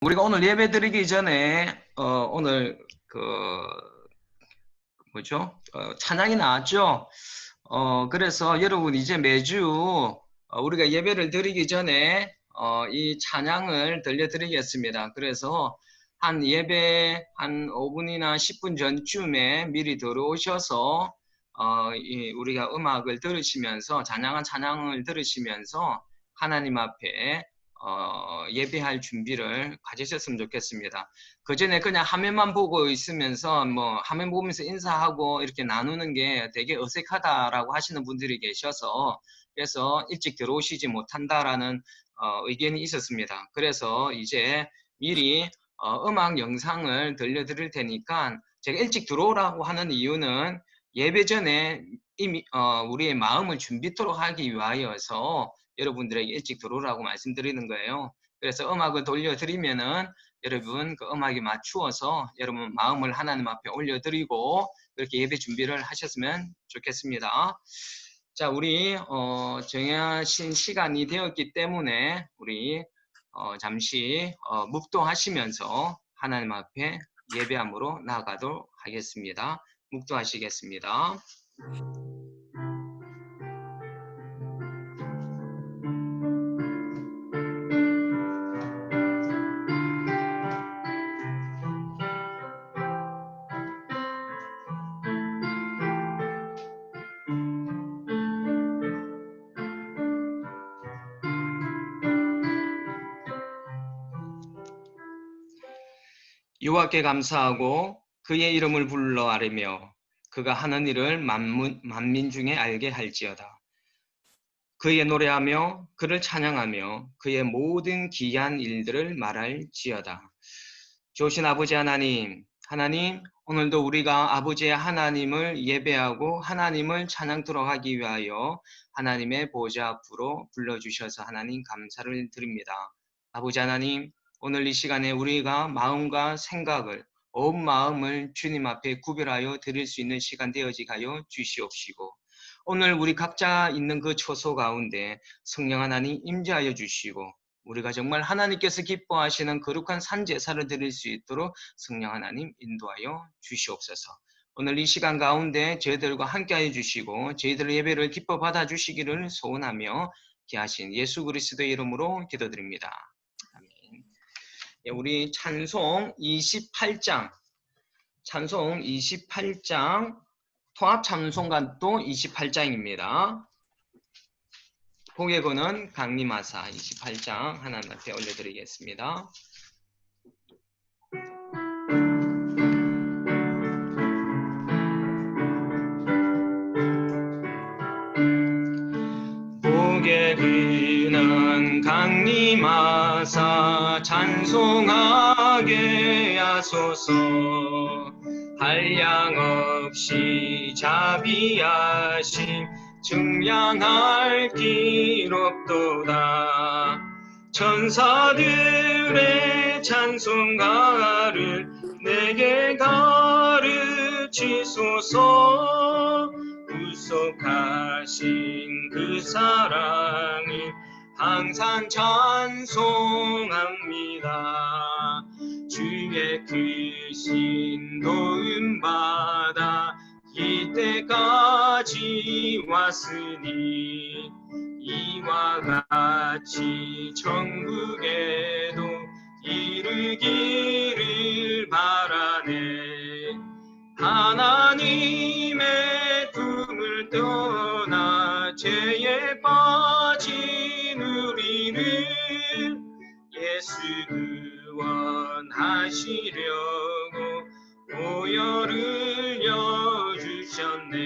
우리가 오늘 예배 드리기 전에 오늘 찬양이 나왔죠. 그래서 여러분 이제 매주 우리가 예배를 드리기 전에 이 찬양을 들려드리겠습니다. 그래서 한 예배 한 5분이나 10분 전쯤에 미리 들어오셔서 우리가 음악을 들으시면서 찬양을 들으시면서 하나님 앞에 예배할 준비를 가지셨으면 좋겠습니다. 그 전에 그냥 화면만 보고 있으면서 화면 보면서 인사하고 이렇게 나누는 게 되게 어색하다라고 하시는 분들이 계셔서 그래서 일찍 들어오시지 못한다라는 의견이 있었습니다. 그래서 이제 미리 음악 영상을 들려드릴 테니까 제가 일찍 들어오라고 하는 이유는 예배 전에 이미 우리의 마음을 준비토록 하기 위하여서 여러분들에게 일찍 들어오라고 말씀드리는 거예요. 그래서 음악을 돌려드리면은 여러분 그 음악에 맞추어서 여러분 마음을 하나님 앞에 올려드리고 그렇게 예배 준비를 하셨으면 좋겠습니다. 자, 우리 정하신 시간이 되었기 때문에 우리 잠시 묵도하시면서 하나님 앞에 예배함으로 나아가도록 하겠습니다. 묵도하시겠습니다. 여호와께 감사하고 그의 이름을 불러 아뢰며 그가 하는 일을 만민 중에 알게 할지어다. 그의 노래하며 그를 찬양하며 그의 모든 기이한 일들을 말할지어다. 좋으신 아버지 하나님, 오늘도 우리가 아버지의 하나님을 예배하고 하나님을 찬양토록 하기 위하여 하나님의 보좌 앞으로 불러주셔서 하나님 감사를 드립니다. 아버지 하나님, 오늘 이 시간에 우리가 마음과 생각을 온 마음을 주님 앞에 구별하여 드릴 수 있는 시간 되어지게 하여 주시옵시고 오늘 우리 각자 있는 그 처소 가운데 성령 하나님 임재하여 주시고 우리가 정말 하나님께서 기뻐하시는 거룩한 산제사를 드릴 수 있도록 성령 하나님 인도하여 주시옵소서. 오늘 이 시간 가운데 저희들과 함께하여 주시고 저희들의 예배를 기뻐 받아주시기를 소원하며 귀하신 예수 그리스도의 이름으로 기도드립니다. 아멘. 우리 찬송 28장 통합 찬송가도 28장입니다. 고개고는 강림하사 28장 하나님 앞에 올려드리겠습니다. 고개고는 강림하사 찬송하게 하소서. 한량없이 자비하심 증량할 길 없도다. 천사들의 찬송가를 내게 가르치소서. 구속하신 그 사랑을 항상 찬송합니다. 주의 크신 도움받아 이때까지 왔으니 이와 같이 천국에도 이르기를 바라네. 하나님의 품을 떠나 죄에 빠진 우리를 예수 구원하시려고 보혈을 여주셨네.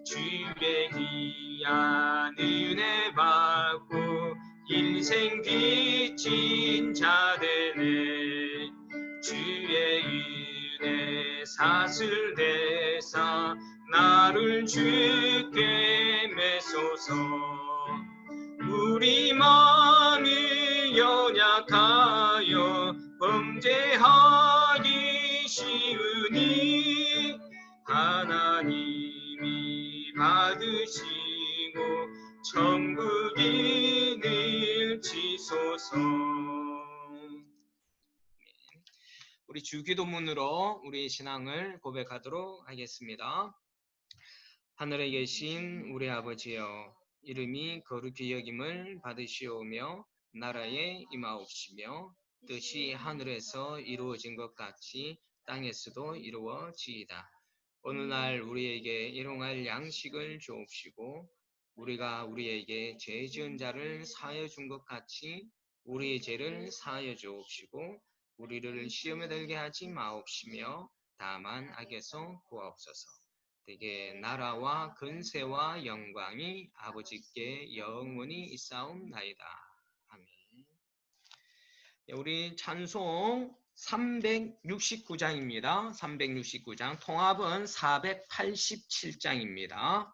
주의 귀한 은혜 받고 인생 빚진 자 되네. 주의 은혜 사슬대사 나를 주께 매소서. 우리 마음이 연약하여 범죄하기 쉬우니 하나님이 받으시고 천국이 늘치소서. 우리 주기도문으로 우리 신앙을 고백하도록 하겠습니다. 하늘에 계신 우리 아버지여, 이름이 거룩히 여김을 받으시오며 나라에 임하옵시며 뜻이 하늘에서 이루어진 것 같이 땅에서도 이루어지이다. 어느 날 우리에게 일용할 양식을 주옵시고 우리가 우리에게 죄 지은 자를 사하여 준 것 같이 우리의 죄를 사하여 주옵시고 우리를 시험에 들게 하지 마옵시며 다만 악에서 구하옵소서. 되게 나라와 근세와 영광이 아버지께 영원히 있사옵나이다. 아멘. 우리 찬송 369장입니다. 369장, 통합은 487장입니다.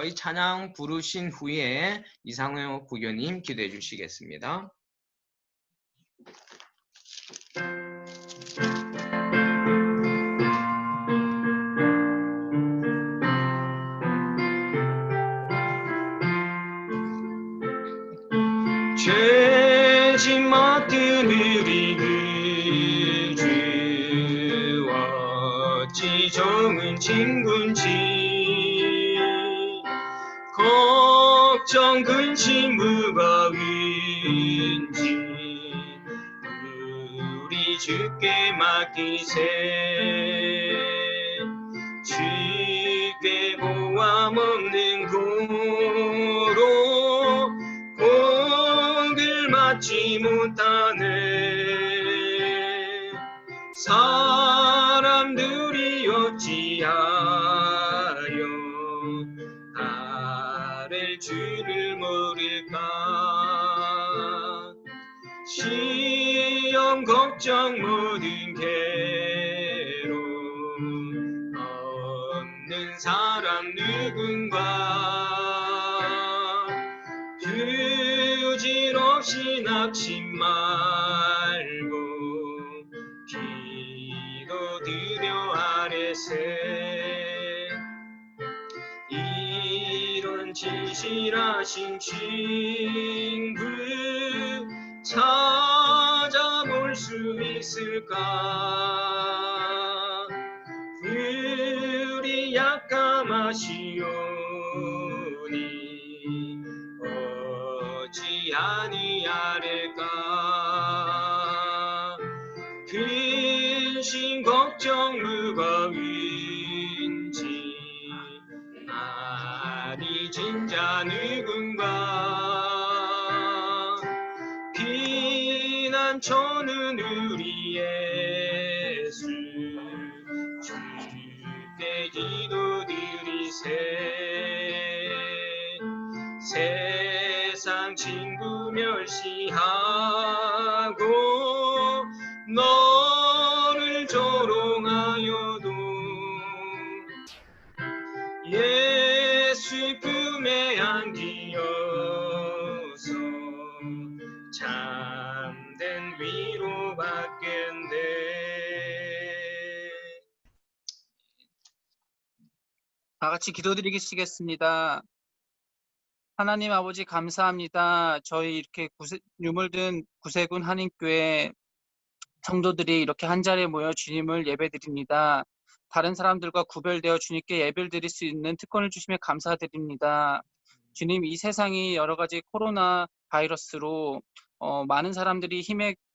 이 찬양 부르신 후에 이상호 부교님 기도해 주시겠습니다. 죄짐 맡은 우리 그 주와 지정은 친군지 걱정 근심 무거운지 우리 주께 맡기세. 주께 보암 없는 고로 복을 받지 못하네. 사람들이 어찌하여 아랠 줄을 모를까. 시험 걱정 모든 괴로움 없는 사람 누군가. 부질없이 낙심 말고 기도드려 아뢰세. 이런 진실하신 친구 찾아볼 수 있을까. 우리 약감하시오니 어찌 아니하릴까. 근심 걱정 무거운지 많이 진자 누군가. 피난처는 우리 예수 주께 기도드리세. 세상 친구 멸시하고 너를 조롱하여도 예수 품에 안기어서 참된 위로 받겠네. 다 같이 기도드리겠습니다. 하나님 아버지 감사합니다. 저희 이렇게 유물든 구세군 한인교회 성도들이 이렇게 한자리에 모여 주님을 예배드립니다. 다른 사람들과 구별되어 주님께 예배를 드릴 수 있는 특권을 주시며 감사드립니다. 주님, 이 세상이 여러 가지 코로나 바이러스로 많은 사람들이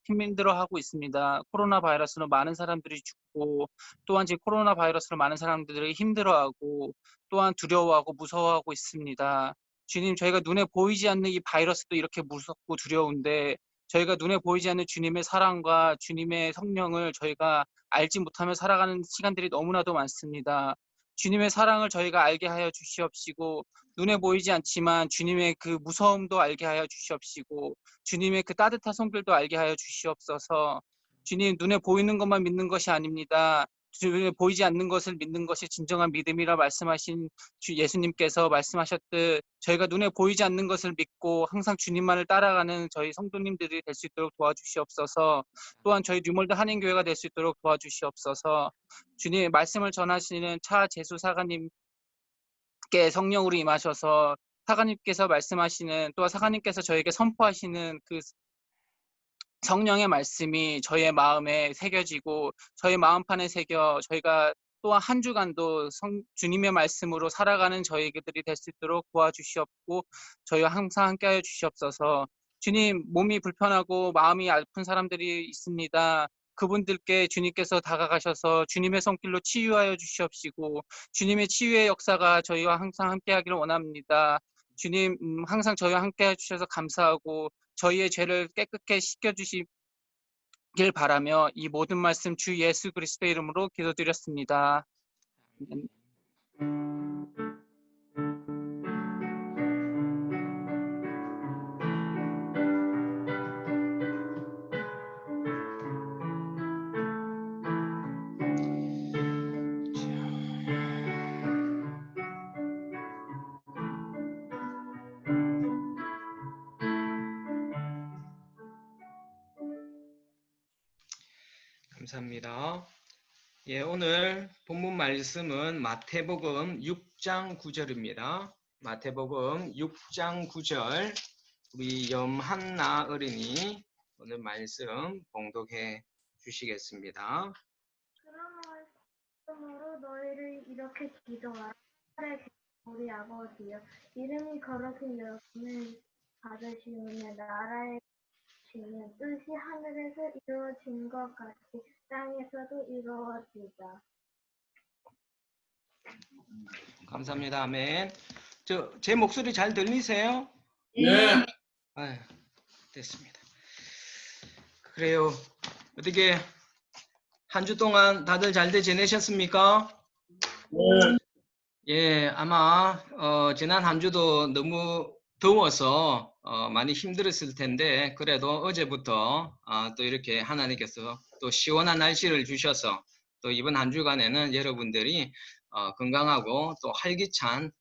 힘들어하고 있습니다. 코로나 바이러스로 많은 사람들이 죽고 또한 지금 코로나 바이러스로 많은 사람들이 힘들어하고 또한 두려워하고 무서워하고 있습니다. 주님, 저희가 눈에 보이지 않는 이 바이러스도 이렇게 무섭고 두려운데 저희가 눈에 보이지 않는 주님의 사랑과 주님의 성령을 저희가 알지 못하며 살아가는 시간들이 너무나도 많습니다. 주님의 사랑을 저희가 알게 하여 주시옵시고 눈에 보이지 않지만 주님의 그 무서움도 알게 하여 주시옵시고 주님의 그 따뜻한 손길도 알게 하여 주시옵소서. 주님, 눈에 보이는 것만 믿는 것이 아닙니다. 눈에 보이지 않는 것을 믿는 것이 진정한 믿음이라 말씀하신 주 예수님께서 말씀하셨듯 저희가 눈에 보이지 않는 것을 믿고 항상 주님만을 따라가는 저희 성도님들이 될 수 있도록 도와주시옵소서. 또한 저희 뉴몰드 한인교회가 될 수 있도록 도와주시옵소서. 주님의 말씀을 전하시는 차재수 사가님께 성령으로 임하셔서 사가님께서 말씀하시는 또한 사가님께서 저에게 선포하시는 그 성령의 말씀이 저희의 마음에 새겨지고 저희 마음판에 새겨 저희가 또한 한 주간도 주님의 말씀으로 살아가는 저희들이 될 수 있도록 도와주시옵고 저희와 항상 함께하여 주시옵소서. 주님, 몸이 불편하고 마음이 아픈 사람들이 있습니다. 그분들께 주님께서 다가가셔서 주님의 손길로 치유하여 주시옵시고 주님의 치유의 역사가 저희와 항상 함께하기를 원합니다. 주님, 항상 저희와 함께해 주셔서 감사하고 저희의 죄를 깨끗게 씻겨주시길 바라며 이 모든 말씀 주 예수 그리스도의 이름으로 기도드렸습니다. 감사합니다. 예, 오늘 본문 말씀은 마태복음 6장 9절입니다. 마태복음 6장 9절 우리 염한나 어린이 오늘 말씀 봉독해 주시겠습니다. 그러므로 너희를 이렇게 기도하라. 하늘에 계신 우리 아버지여, 이름이 거룩히 여김을 받으시오며 나라의 주시면 뜻이 하늘에서 이루어진 것 같이 땅에서도 이루어지자. 감사합니다. 아멘. 제 목소리 잘 들리세요? 네. 아유, 됐습니다. 그래요. 어떻게 한 주 동안 다들 잘들 지내셨습니까? 네. 예, 아마 지난 한 주도 너무 더워서 많이 힘들었을 텐데 그래도 어제부터 또 이렇게 하나님께서 또 시원한 날씨를 주셔서 또 이번 한 주간에는 여러분들이 건강하고 또 활기찬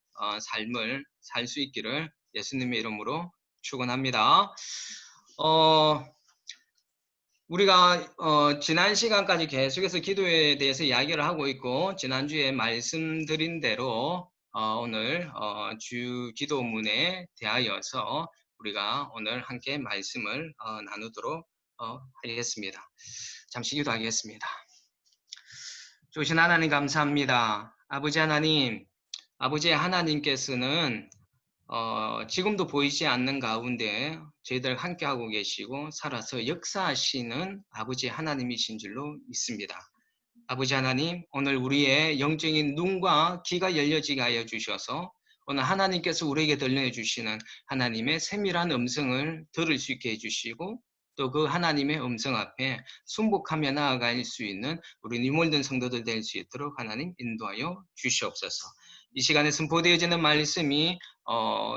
삶을 살 수 있기를 예수님의 이름으로 축원합니다. 우리가 지난 시간까지 계속해서 기도에 대해서 이야기를 하고 있고 지난주에 말씀드린 대로 오늘 주 기도문에 대하여서 우리가 오늘 함께 말씀을 나누도록 하겠습니다. 잠시 기도하겠습니다. 좋으신 하나님 감사합니다. 아버지 하나님, 아버지 하나님께서는 지금도 보이지 않는 가운데 저희들 함께하고 계시고 살아서 역사하시는 아버지 하나님이신 줄로 믿습니다. 아버지 하나님, 오늘 우리의 영적인 눈과 귀가 열려지게 하여 주셔서 오늘 하나님께서 우리에게 들려주시는 하나님의 세밀한 음성을 들을 수 있게 해주시고 또 그 하나님의 음성 앞에 순복하며 나아갈 수 있는 우리 니몰든 성도들 될 수 있도록 하나님 인도하여 주시옵소서. 이 시간에 선포되어지는 말씀이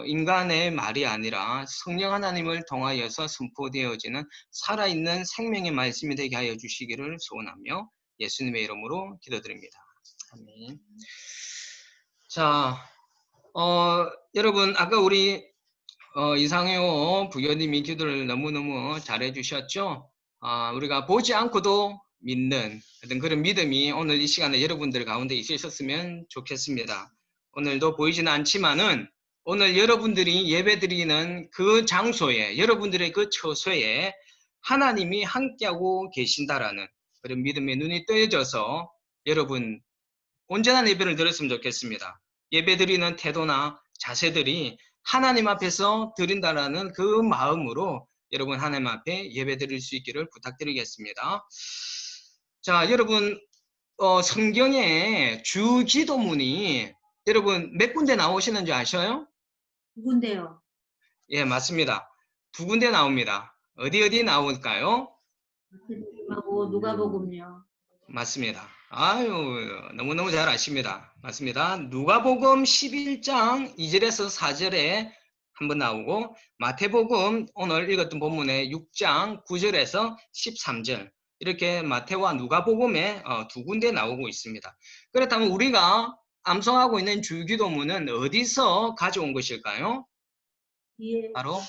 인간의 말이 아니라 성령 하나님을 통하여서 선포되어지는 살아있는 생명의 말씀이 되게 하여 주시기를 소원하며 예수님의 이름으로 기도드립니다. 아멘. 자, 여러분 아까 우리 이상효 부교님이 기도를 너무너무 잘해 주셨죠? 우리가 보지 않고도 믿는 어떤 그런 믿음이 오늘 이 시간에 여러분들 가운데 있으셨으면 좋겠습니다. 오늘도 보이지는 않지만은 오늘 여러분들이 예배드리는 그 장소에 여러분들의 그 처소에 하나님이 함께하고 계신다라는 그런 믿음의 눈이 떠져서 여러분 온전한 예배를 드렸으면 좋겠습니다. 예배드리는 태도나 자세들이 하나님 앞에서 드린다라는 그 마음으로 여러분 하나님 앞에 예배드릴 수 있기를 부탁드리겠습니다. 자, 여러분 성경에 주 기도문이 여러분 몇 군데 나오시는지 아셔요? 두 군데요. 예, 맞습니다. 두 군데 나옵니다. 어디 나올까요? 마태복음하고 누가복음요. 맞습니다. 아유, 너무너무 잘 아십니다. 맞습니다. 누가복음 11장 2절에서 4절에 한번 나오고 마태복음 오늘 읽었던 본문의 6장 9절에서 13절 이렇게 마태와 누가복음에 두 군데 나오고 있습니다. 그렇다면 우리가 암송하고 있는 주기도문은 어디서 가져온 것일까요? 예. 바로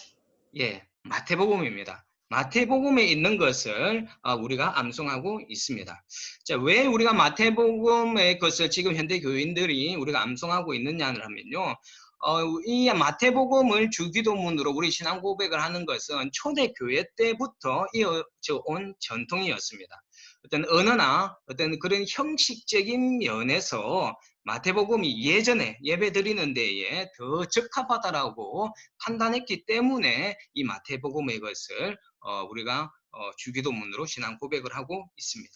마태복음입니다. 마태복음에 있는 것을 우리가 암송하고 있습니다. 자, 왜 우리가 마태복음의 것을 지금 현대 교인들이 우리가 암송하고 있느냐를 하면요. 이 마태복음을 주기도문으로 우리 신앙 고백을 하는 것은 초대교회 때부터 이어져 온 전통이었습니다. 어떤 언어나 어떤 그런 형식적인 면에서 마태복음이 예전에 예배 드리는 데에 더 적합하다라고 판단했기 때문에 이 마태복음의 것을 우리가 주기도문으로 신앙 고백을 하고 있습니다.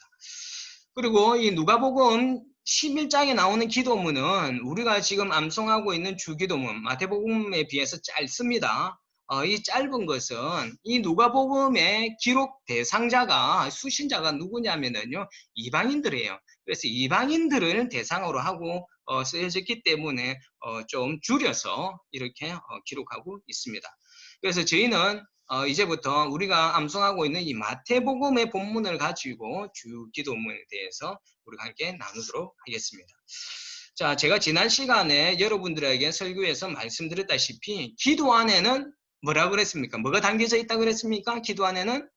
그리고 이 누가복음 11장에 나오는 기도문은 우리가 지금 암송하고 있는 주기도문 마태복음에 비해서 짧습니다. 이 짧은 것은 이 누가복음의 기록 대상자가 수신자가 누구냐면요 이방인들이에요. 그래서 이방인들을 대상으로 하고 쓰여졌기 때문에 좀 줄여서 이렇게 기록하고 있습니다. 그래서 저희는 이제부터 우리가 암송하고 있는 이 마태복음의 본문을 가지고 주기도문에 대해서 우리가 함께 나누도록 하겠습니다. 자, 제가 지난 시간에 여러분들에게 설교에서 말씀드렸다시피 기도 안에는 뭐라고 그랬습니까? 뭐가 담겨져 있다고 그랬습니까? 기도 안에는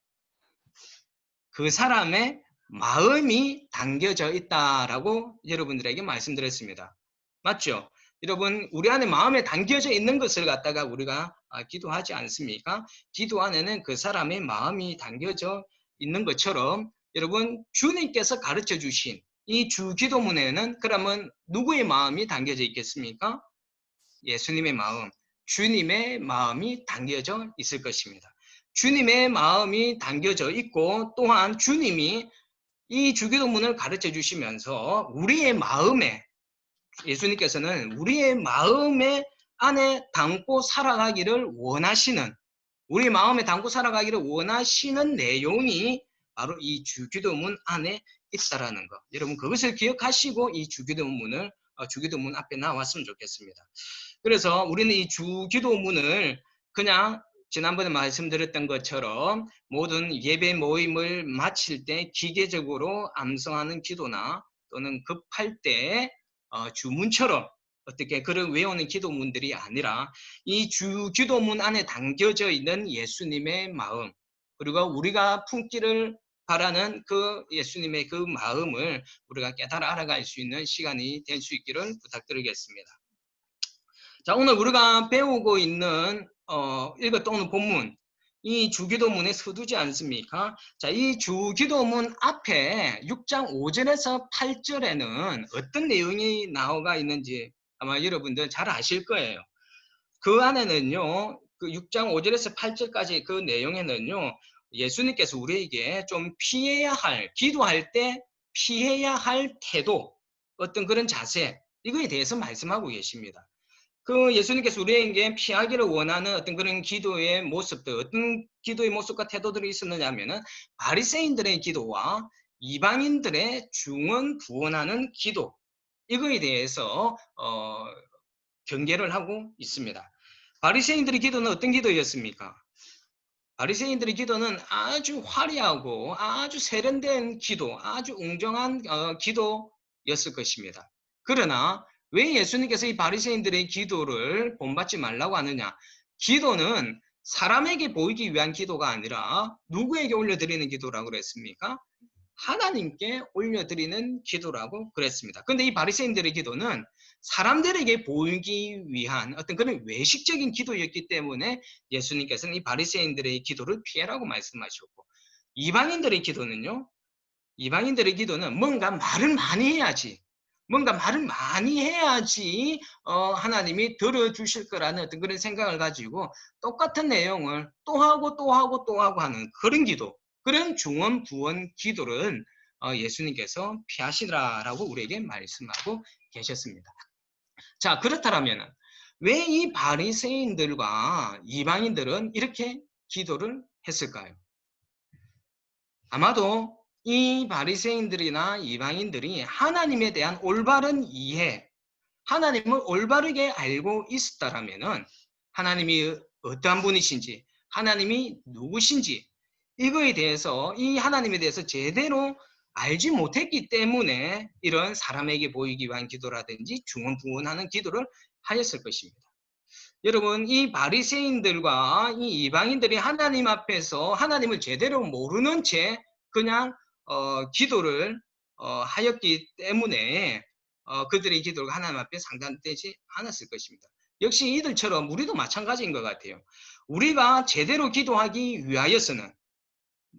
그 사람의 마음이 담겨져 있다라고 여러분들에게 말씀드렸습니다. 맞죠? 여러분, 우리 안에 마음에 담겨져 있는 것을 갖다가 우리가 기도하지 않습니까? 기도 안에는 그 사람의 마음이 담겨져 있는 것처럼 여러분, 주님께서 가르쳐 주신 이 주기도문에는 그러면 누구의 마음이 담겨져 있겠습니까? 예수님의 마음, 주님의 마음이 담겨져 있을 것입니다. 주님의 마음이 담겨져 있고 또한 주님이 이 주기도문을 가르쳐 주시면서 우리의 마음에 예수님께서는 우리의 마음에 안에 담고 살아가기를 원하시는 우리 마음에 담고 살아가기를 원하시는 내용이 바로 이 주기도문 안에 있다라는 것. 여러분 그것을 기억하시고 이 주기도문 앞에 나왔으면 좋겠습니다. 그래서 우리는 이 주기도문을 그냥 지난번에 말씀드렸던 것처럼 모든 예배 모임을 마칠 때 기계적으로 암송하는 기도나 또는 급할 때 주문처럼 어떻게 그런 외우는 기도문들이 아니라 이 주기도문 안에 담겨져 있는 예수님의 마음 그리고 우리가 품기를 바라는 그 예수님의 그 마음을 우리가 깨달아 알아갈 수 있는 시간이 될 수 있기를 부탁드리겠습니다. 자, 오늘 우리가 배우고 있는 읽었던 오늘 본문 이 주기도문에 서두지 않습니까? 자, 이 주기도문 앞에 6장 5절에서 8절에는 어떤 내용이 나오가 있는지 아마 여러분들 잘 아실 거예요. 그 안에는요, 그 6장 5절에서 8절까지 그 내용에는요, 예수님께서 우리에게 좀 피해야 할, 기도할 때 피해야 할 태도, 어떤 그런 자세, 이거에 대해서 말씀하고 계십니다. 그 예수님께서 우리에게 피하기를 원하는 어떤 그런 기도의 모습들, 어떤 기도의 모습과 태도들이 있었느냐 하면은 바리새인들의 기도와 이방인들의 중언 부언하는 기도, 이거에 대해서 경계를 하고 있습니다. 바리새인들의 기도는 어떤 기도였습니까? 바리새인들의 기도는 아주 화려하고 아주 세련된 기도, 아주 웅장한 기도였을 것입니다. 그러나 왜 예수님께서 이 바리새인들의 기도를 본받지 말라고 하느냐? 기도는 사람에게 보이기 위한 기도가 아니라 누구에게 올려드리는 기도라고 그랬습니까? 하나님께 올려드리는 기도라고 그랬습니다. 그런데 이 바리새인들의 기도는 사람들에게 보이기 위한 어떤 그런 외식적인 기도였기 때문에 예수님께서는 이 바리새인들의 기도를 피해라고 말씀하셨고 이방인들의 기도는요. 이방인들의 기도는 뭔가 말을 많이 해야지 하나님이 들어주실 거라는 어떤 그런 생각을 가지고 똑같은 내용을 또 하고 하는 그런 기도, 그런 중언 부언 기도를 예수님께서 피하시라라고 우리에게 말씀하고 계셨습니다. 자, 그렇다면 왜 이 바리새인들과 이방인들은 이렇게 기도를 했을까요? 아마도 이 바리새인들이나 이방인들이 하나님에 대한 올바른 이해, 하나님을 올바르게 알고 있었다라면은 하나님이 어떠한 분이신지, 하나님이 누구신지 이거에 대해서 이 하나님에 대해서 제대로 알지 못했기 때문에 이런 사람에게 보이기 위한 기도라든지 중언부언하는 기도를 하였을 것입니다. 여러분, 이 바리새인들과 이 이방인들이 하나님 앞에서 하나님을 제대로 모르는 채 그냥 기도를 하였기 때문에 그들의 기도가 하나님 앞에 상달되지 않았을 것입니다. 역시 이들처럼 우리도 마찬가지인 것 같아요. 우리가 제대로 기도하기 위하여서는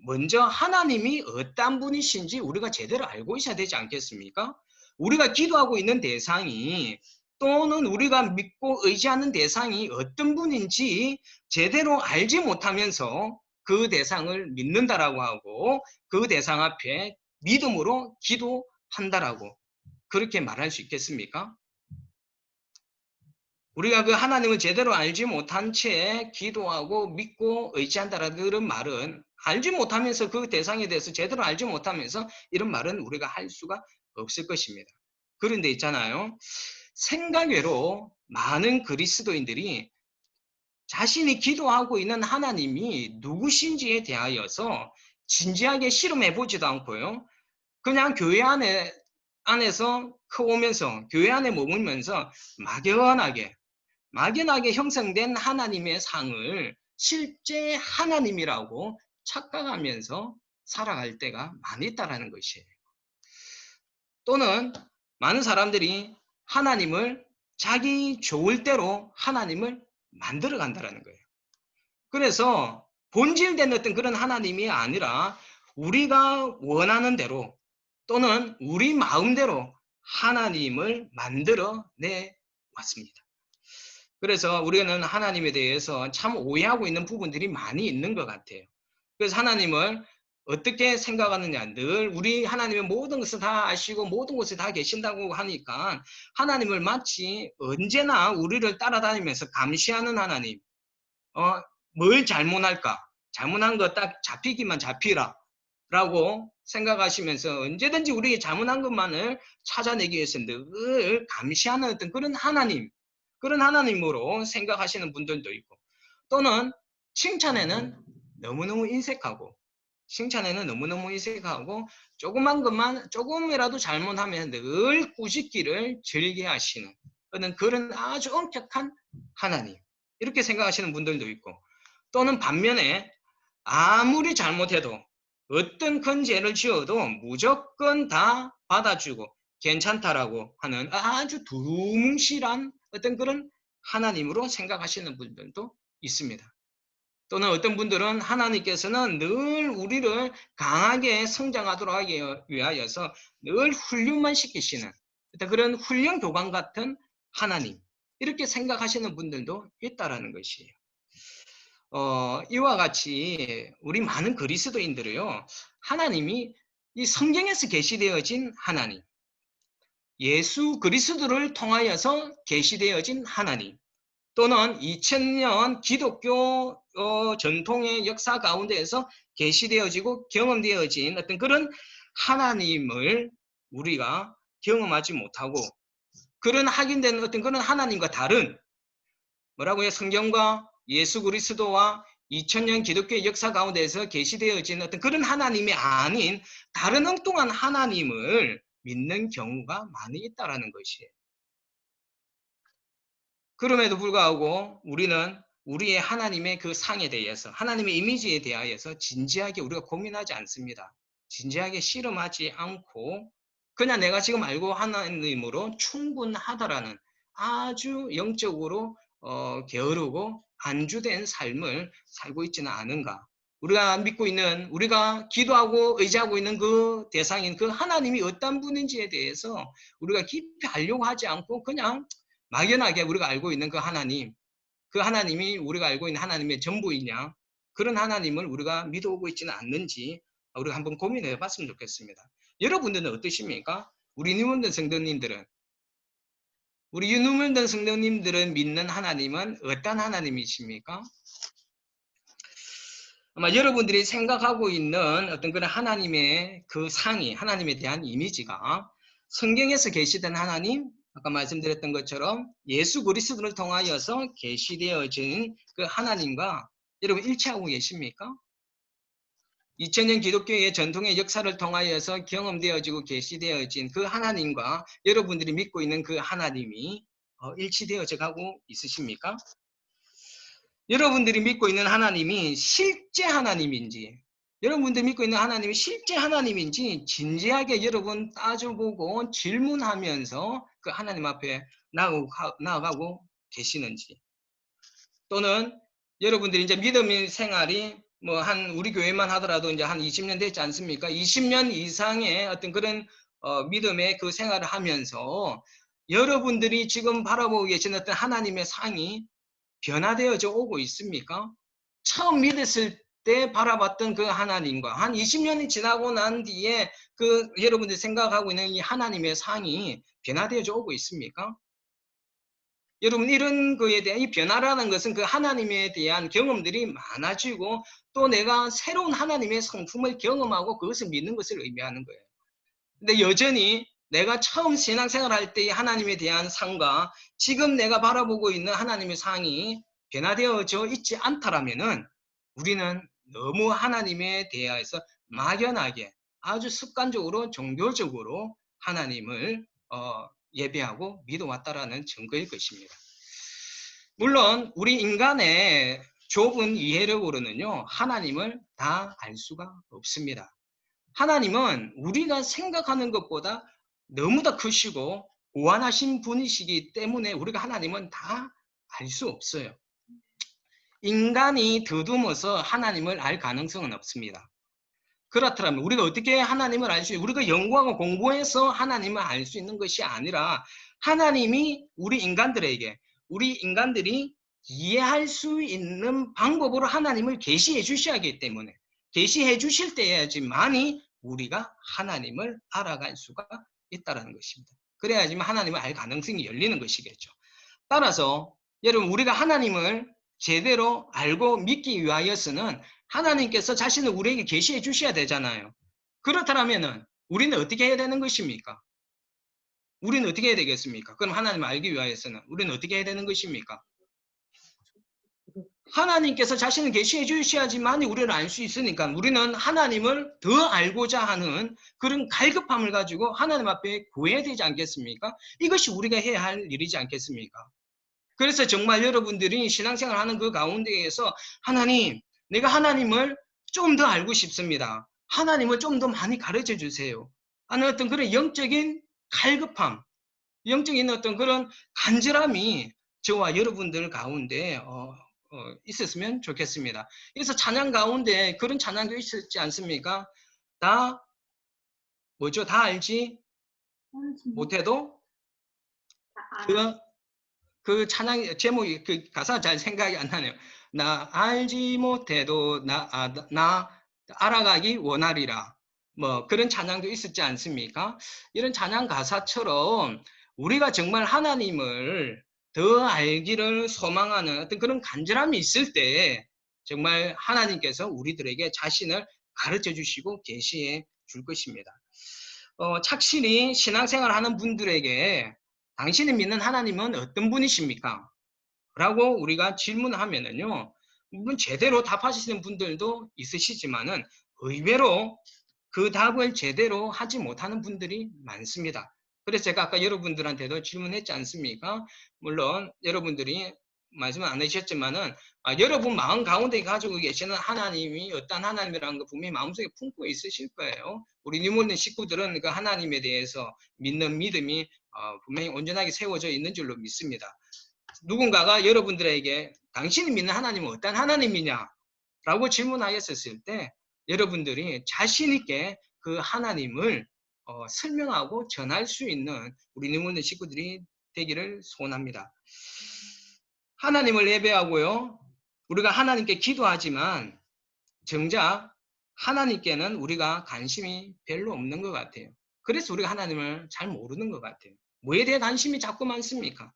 먼저 하나님이 어떤 분이신지 우리가 제대로 알고 있어야 되지 않겠습니까? 우리가 기도하고 있는 대상이 또는 우리가 믿고 의지하는 대상이 어떤 분인지 제대로 알지 못하면서 그 대상을 믿는다라고 하고 그 대상 앞에 믿음으로 기도한다라고 그렇게 말할 수 있겠습니까? 우리가 그 하나님을 제대로 알지 못한 채 기도하고 믿고 의지한다라는 그런 말은 알지 못하면서 그 대상에 대해서 제대로 알지 못하면서 이런 말은 우리가 할 수가 없을 것입니다. 그런데 있잖아요. 생각외로 많은 그리스도인들이 자신이 기도하고 있는 하나님이 누구신지에 대하여서 진지하게 실험해 보지도 않고요. 그냥 교회 안에서 커오면서 교회 안에 머물면서 막연하게 형성된 하나님의 상을 실제 하나님이라고 착각하면서 살아갈 때가 많이 있다라는 것이에요. 또는 많은 사람들이 하나님을 자기 좋을 대로 하나님을 만들어 간다라는 거예요. 그래서 본질된 어떤 그런 하나님이 아니라 우리가 원하는 대로 또는 우리 마음대로 하나님을 만들어내 왔습니다. 그래서 우리는 하나님에 대해서 참 오해하고 있는 부분들이 많이 있는 것 같아요. 그래서 하나님을 어떻게 생각하느냐, 늘 우리 하나님의 모든 것을 다 아시고 모든 곳에 다 계신다고 하니까 하나님을 마치 언제나 우리를 따라다니면서 감시하는 하나님, 뭘 잘못할까? 잘못한 거 딱 잡히기만 잡히라 라고 생각하시면서 언제든지 우리의 잘못한 것만을 찾아내기 위해서 늘 감시하는 어떤 그런 하나님, 그런 하나님으로 생각하시는 분들도 있고, 또는 칭찬에는 너무너무 인색하고 조그만 것만 조금이라도 잘못하면 늘 꾸짖기를 즐겨하시는 그런 아주 엄격한 하나님, 이렇게 생각하시는 분들도 있고, 또는 반면에 아무리 잘못해도 어떤 큰 죄를 지어도 무조건 다 받아주고 괜찮다라고 하는 아주 두루뭉실한 어떤 그런 하나님으로 생각하시는 분들도 있습니다. 또는 어떤 분들은 하나님께서는 늘 우리를 강하게 성장하도록 하기 위하여서 늘 훈련만 시키시는 그런 훈련 교관 같은 하나님, 이렇게 생각하시는 분들도 있다라는 것이에요. 이와 같이 우리 많은 그리스도인들이요, 하나님이 이 성경에서 계시되어진 하나님, 예수 그리스도를 통하여서 계시되어진 하나님, 또는 2000년 기독교 전통의 역사 가운데에서 계시되어지고 경험되어진 어떤 그런 하나님을 우리가 경험하지 못하고, 그런 확인된 어떤 그런 하나님과 다른, 뭐라고요? 성경과 예수 그리스도와 2000년 기독교의 역사 가운데에서 계시되어진 어떤 그런 하나님이 아닌 다른 엉뚱한 하나님을 믿는 경우가 많이 있다라는 것이에요. 그럼에도 불구하고 우리는 우리의 하나님의 그 상에 대해서, 하나님의 이미지에 대하여서 진지하게 우리가 고민하지 않습니다. 진지하게 실험하지 않고 그냥 내가 지금 알고 하나님으로 충분하다라는 아주 영적으로 게으르고 안주된 삶을 살고 있지는 않은가. 우리가 믿고 있는, 우리가 기도하고 의지하고 있는 그 대상인 그 하나님이 어떤 분인지에 대해서 우리가 깊이 알려고 하지 않고 그냥 막연하게 우리가 알고 있는 그 하나님, 그 하나님이 우리가 알고 있는 하나님의 전부이냐, 그런 하나님을 우리가 믿어오고 있지는 않는지 우리가 한번 고민해 봤으면 좋겠습니다. 여러분들은 어떠십니까? 우리 유문든 성도님들은 믿는 하나님은 어떤 하나님이십니까? 아마 여러분들이 생각하고 있는 어떤 그런 하나님의 그 상이, 하나님에 대한 이미지가 성경에서 계시된 하나님, 아까 말씀드렸던 것처럼 예수 그리스도를 통하여서 계시되어진 그 하나님과 여러분 일치하고 계십니까? 2000년 기독교의 전통의 역사를 통하여서 경험되어지고 계시되어진 그 하나님과 여러분들이 믿고 있는 그 하나님이 일치되어져 가고 있으십니까? 여러분들이 믿고 있는 하나님이 실제 하나님인지, 여러분들이 믿고 있는 하나님이 실제 하나님인지 진지하게 여러분 따져보고 질문하면서 그 하나님 앞에 나아가고 계시는지, 또는 여러분들이 이제 믿음의 생활이 뭐 우리 교회만 하더라도 이제 한 20년 됐지 않습니까? 20년 이상의 어떤 그런 믿음의 그 생활을 하면서 여러분들이 지금 바라보고 계신 어떤 하나님의 상이 변화되어져 오고 있습니까? 처음 믿었을 때 바라봤던 그 하나님과 한 20년이 지나고 난 뒤에 그 여러분들이 생각하고 있는 이 하나님의 상이 변화되어져 오고 있습니까? 여러분, 이런 거에 대한 이 변화라는 것은 그 하나님에 대한 경험들이 많아지고 또 내가 새로운 하나님의 성품을 경험하고 그것을 믿는 것을 의미하는 거예요. 근데 여전히 내가 처음 신앙생활할 때의 하나님에 대한 상과 지금 내가 바라보고 있는 하나님의 상이 변화되어져 있지 않다라면은 우리는 너무 하나님에 대해서 막연하게 아주 습관적으로 종교적으로 하나님을 예배하고 믿어왔다라는 증거일 것입니다. 물론 우리 인간의 좁은 이해력으로는요, 하나님을 다 알 수가 없습니다. 하나님은 우리가 생각하는 것보다 너무나 크시고 고안하신 분이시기 때문에 우리가 하나님은 다 알 수 없어요. 인간이 더듬어서 하나님을 알 가능성은 없습니다. 그렇다면 우리가 어떻게 하나님을 알 수 있어요? 우리가 연구하고 공부해서 하나님을 알 수 있는 것이 아니라 하나님이 우리 인간들이 이해할 수 있는 방법으로 하나님을 계시해 주셔야 하기 때문에 계시해 주실 때야지만이 우리가 하나님을 알아갈 수가 있다는 것입니다. 그래야지만 하나님을 알 가능성이 열리는 것이겠죠. 따라서 여러분, 우리가 하나님을 제대로 알고 믿기 위하여서는 하나님께서 자신을 우리에게 계시해 주셔야 되잖아요. 그렇다면 우리는 어떻게 해야 되는 것입니까? 우리는 어떻게 해야 되겠습니까? 그럼 하나님을 알기 위하여서는 우리는 어떻게 해야 되는 것입니까? 하나님께서 자신을 계시해 주셔야지만 우리를 알 수 있으니까 우리는 하나님을 더 알고자 하는 그런 갈급함을 가지고 하나님 앞에 구해야 되지 않겠습니까? 이것이 우리가 해야 할 일이지 않겠습니까? 그래서 정말 여러분들이 신앙생활 하는 그 가운데에서 하나님, 내가 하나님을 좀 더 알고 싶습니다. 하나님을 좀 더 많이 가르쳐 주세요. 하는 어떤 그런 영적인 갈급함, 영적인 어떤 그런 간절함이 저와 여러분들 가운데 있었으면 좋겠습니다. 그래서 찬양 가운데 그런 찬양도 있었지 않습니까? 다 뭐죠? 다 알지 못해도 그 찬양 제목이 그 가사 잘 생각이 안 나네요. 나 알지 못해도 나 알아가기 원하리라. 뭐 그런 찬양도 있었지 않습니까? 이런 찬양 가사처럼 우리가 정말 하나님을 더 알기를 소망하는 어떤 그런 간절함이 있을 때 정말 하나님께서 우리들에게 자신을 가르쳐 주시고 계시해 줄 것입니다. 착실히 신앙생활 하는 분들에게 당신이 믿는 하나님은 어떤 분이십니까? 라고 우리가 질문하면은요, 물론 제대로 답하시는 분들도 있으시지만은 의외로 그 답을 제대로 하지 못하는 분들이 많습니다. 그래서 제가 아까 여러분들한테도 질문했지 않습니까? 물론 여러분들이 말씀은 안 하셨지만은 여러분 마음 가운데 가지고 계시는 하나님이 어떤 하나님이라는 거 분명히 마음속에 품고 있으실 거예요. 우리 뉴몰린 식구들은 그 하나님에 대해서 믿는 믿음이 분명히 온전하게 세워져 있는 줄로 믿습니다. 누군가가 여러분들에게 당신이 믿는 하나님은 어떤 하나님이냐? 라고 질문하였었을 때 여러분들이 자신 있게 그 하나님을 설명하고 전할 수 있는 우리 뉴몰린 식구들이 되기를 소원합니다. 하나님을 예배하고요. 우리가 하나님께 기도하지만 정작 하나님께는 우리가 관심이 별로 없는 것 같아요. 그래서 우리가 하나님을 잘 모르는 것 같아요. 뭐에 대해 관심이 자꾸 많습니까?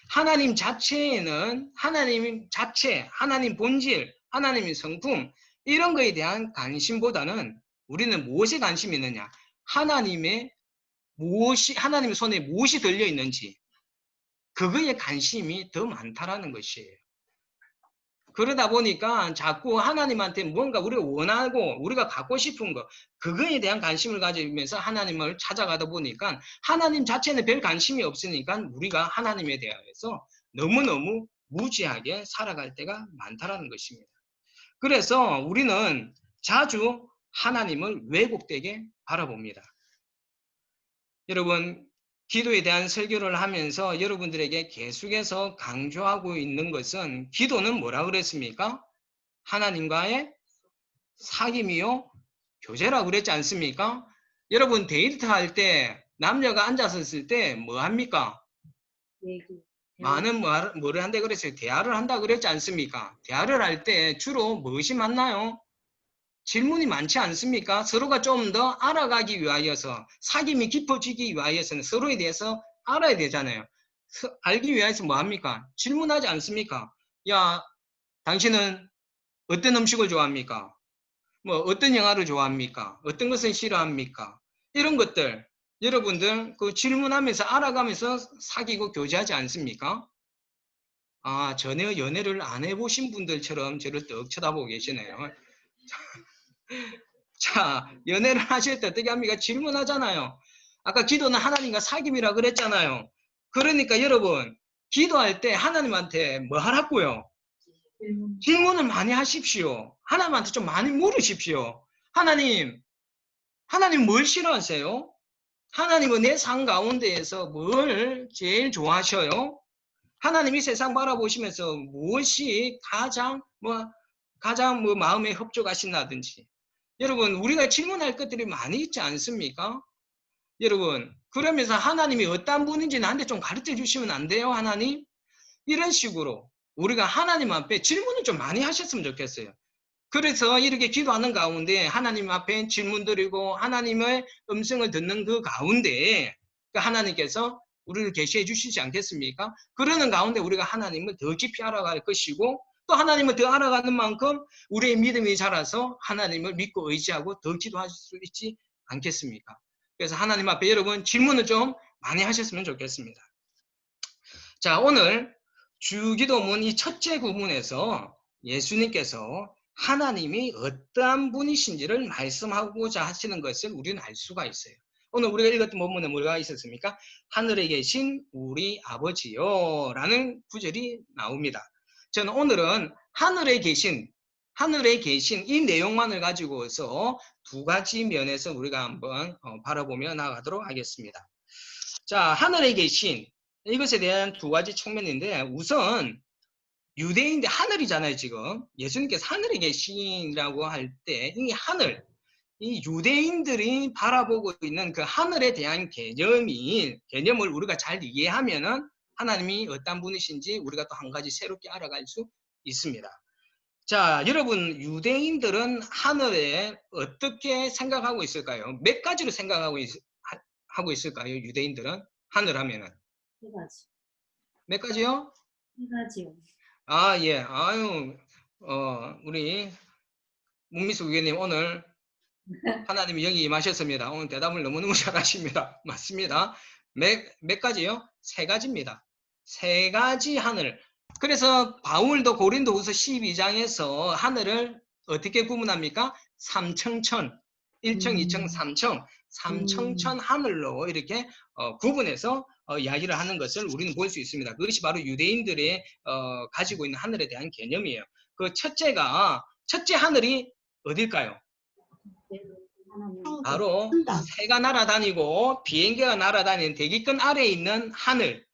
하나님 자체에는 하나님 자체, 하나님 본질, 하나님의 성품 이런 거에 대한 관심보다는 우리는 무엇에 관심이 있느냐? 하나님의 손에 무엇이 들려 있는지 그거에 관심이 더 많다라는 것이에요. 그러다 보니까 자꾸 하나님한테 뭔가 우리가 원하고 우리가 갖고 싶은 거 그거에 대한 관심을 가지면서 하나님을 찾아가다 보니까 하나님 자체는 별 관심이 없으니까 우리가 하나님에 대해서 너무너무 무지하게 살아갈 때가 많다라는 것입니다. 그래서 우리는 자주 하나님을 왜곡되게 바라봅니다. 여러분, 기도에 대한 설교를 하면서 여러분들에게 계속해서 강조하고 있는 것은 기도는 뭐라 그랬습니까? 하나님과의 사귐이요 교제라고 그랬지 않습니까? 여러분 데이트할 때 남녀가 앉아서 있을 때 뭐 합니까? 얘기. 많은 뭐를 한다 그랬어요? 대화를 한다 그랬지 않습니까? 대화를 할 때 주로 무엇이 많나요? 질문이 많지 않습니까? 서로가 좀 더 알아가기 위하여서 사귐이 깊어지기 위하여서는 서로에 대해서 알아야 되잖아요. 알기 위해서 뭐 합니까? 질문하지 않습니까? 야, 당신은 어떤 음식을 좋아합니까? 뭐 어떤 영화를 좋아합니까? 어떤 것을 싫어합니까? 이런 것들 여러분들 그 질문하면서 알아가면서 사귀고 교제하지 않습니까? 아, 전혀 연애를 안 해보신 분들처럼 저를 떡 쳐다보고 계시네요. 자, 연애를 하실 때 어떻게 합니까? 질문하잖아요. 아까 기도는 하나님과 사귐이라 그랬잖아요. 그러니까 여러분, 기도할 때 하나님한테 뭐 하라고요? 질문을 많이 하십시오. 하나님한테 좀 많이 물으십시오. 하나님 뭘 싫어하세요? 하나님은 내 삶 가운데에서 뭘 제일 좋아하셔요? 하나님이 세상 바라보시면서 무엇이 가장 마음에 흡족하신다든지. 여러분, 우리가 질문할 것들이 많이 있지 않습니까? 여러분, 그러면서 하나님이 어떤 분인지 나한테 좀 가르쳐 주시면 안 돼요, 하나님? 이런 식으로 우리가 하나님 앞에 질문을 좀 많이 하셨으면 좋겠어요. 그래서 이렇게 기도하는 가운데 하나님 앞에 질문 드리고 하나님의 음성을 듣는 그 가운데 하나님께서 우리를 계시해 주시지 않겠습니까? 그러는 가운데 우리가 하나님을 더 깊이 알아갈 것이고 또 하나님을 더 알아가는 만큼 우리의 믿음이 자라서 하나님을 믿고 의지하고 더 기도할 수 있지 않겠습니까? 그래서 하나님 앞에 여러분 질문을 좀 많이 하셨으면 좋겠습니다. 자, 오늘 주기도문 이 첫째 구문에서 예수님께서 하나님이 어떠한 분이신지를 말씀하고자 하시는 것을 우리는 알 수가 있어요. 오늘 우리가 읽었던 본문에 뭐가 있었습니까? 하늘에 계신 우리 아버지요 라는 구절이 나옵니다. 저는 오늘은 하늘에 계신 이 내용만을 가지고서 두 가지 면에서 우리가 한번 바라보며 나아가도록 하겠습니다. 자, 하늘에 계신 이것에 대한 두 가지 측면인데 우선 유대인들 하늘이잖아요. 지금 예수님께서 하늘에 계신이라고 할 때 이 하늘, 이 유대인들이 바라보고 있는 그 하늘에 대한 개념을 우리가 잘 이해하면은 하나님이 어떤 분이신지 우리가 또 한 가지 새롭게 알아갈 수 있습니다. 자, 여러분 유대인들은 하늘에 어떻게 생각하고 있을까요? 몇 가지로 생각하고 있을까요? 유대인들은 하늘 하면은 세 가지. 몇 가지요? 세 가지요. 아, 예. 아유, 우리 문미수 의원님 오늘 하나님이 영이 임하셨습니다. 오늘 대답을 너무너무 잘하십니다. 맞습니다. 몇 가지요? 세 가지입니다. 세 가지 하늘. 그래서 바울도 고린도후서 12장에서 하늘을 어떻게 구분합니까? 삼청천, 1층, 2층, 3층, 삼청천 하늘로 이렇게 구분해서 이야기를 하는 것을 우리는 볼 수 있습니다. 그것이 바로 유대인들의 가지고 있는 하늘에 대한 개념이에요. 그 첫째 하늘이 어딜까요? 바로 새가 날아다니고 비행기가 날아다니는 대기권 아래에 있는 하늘.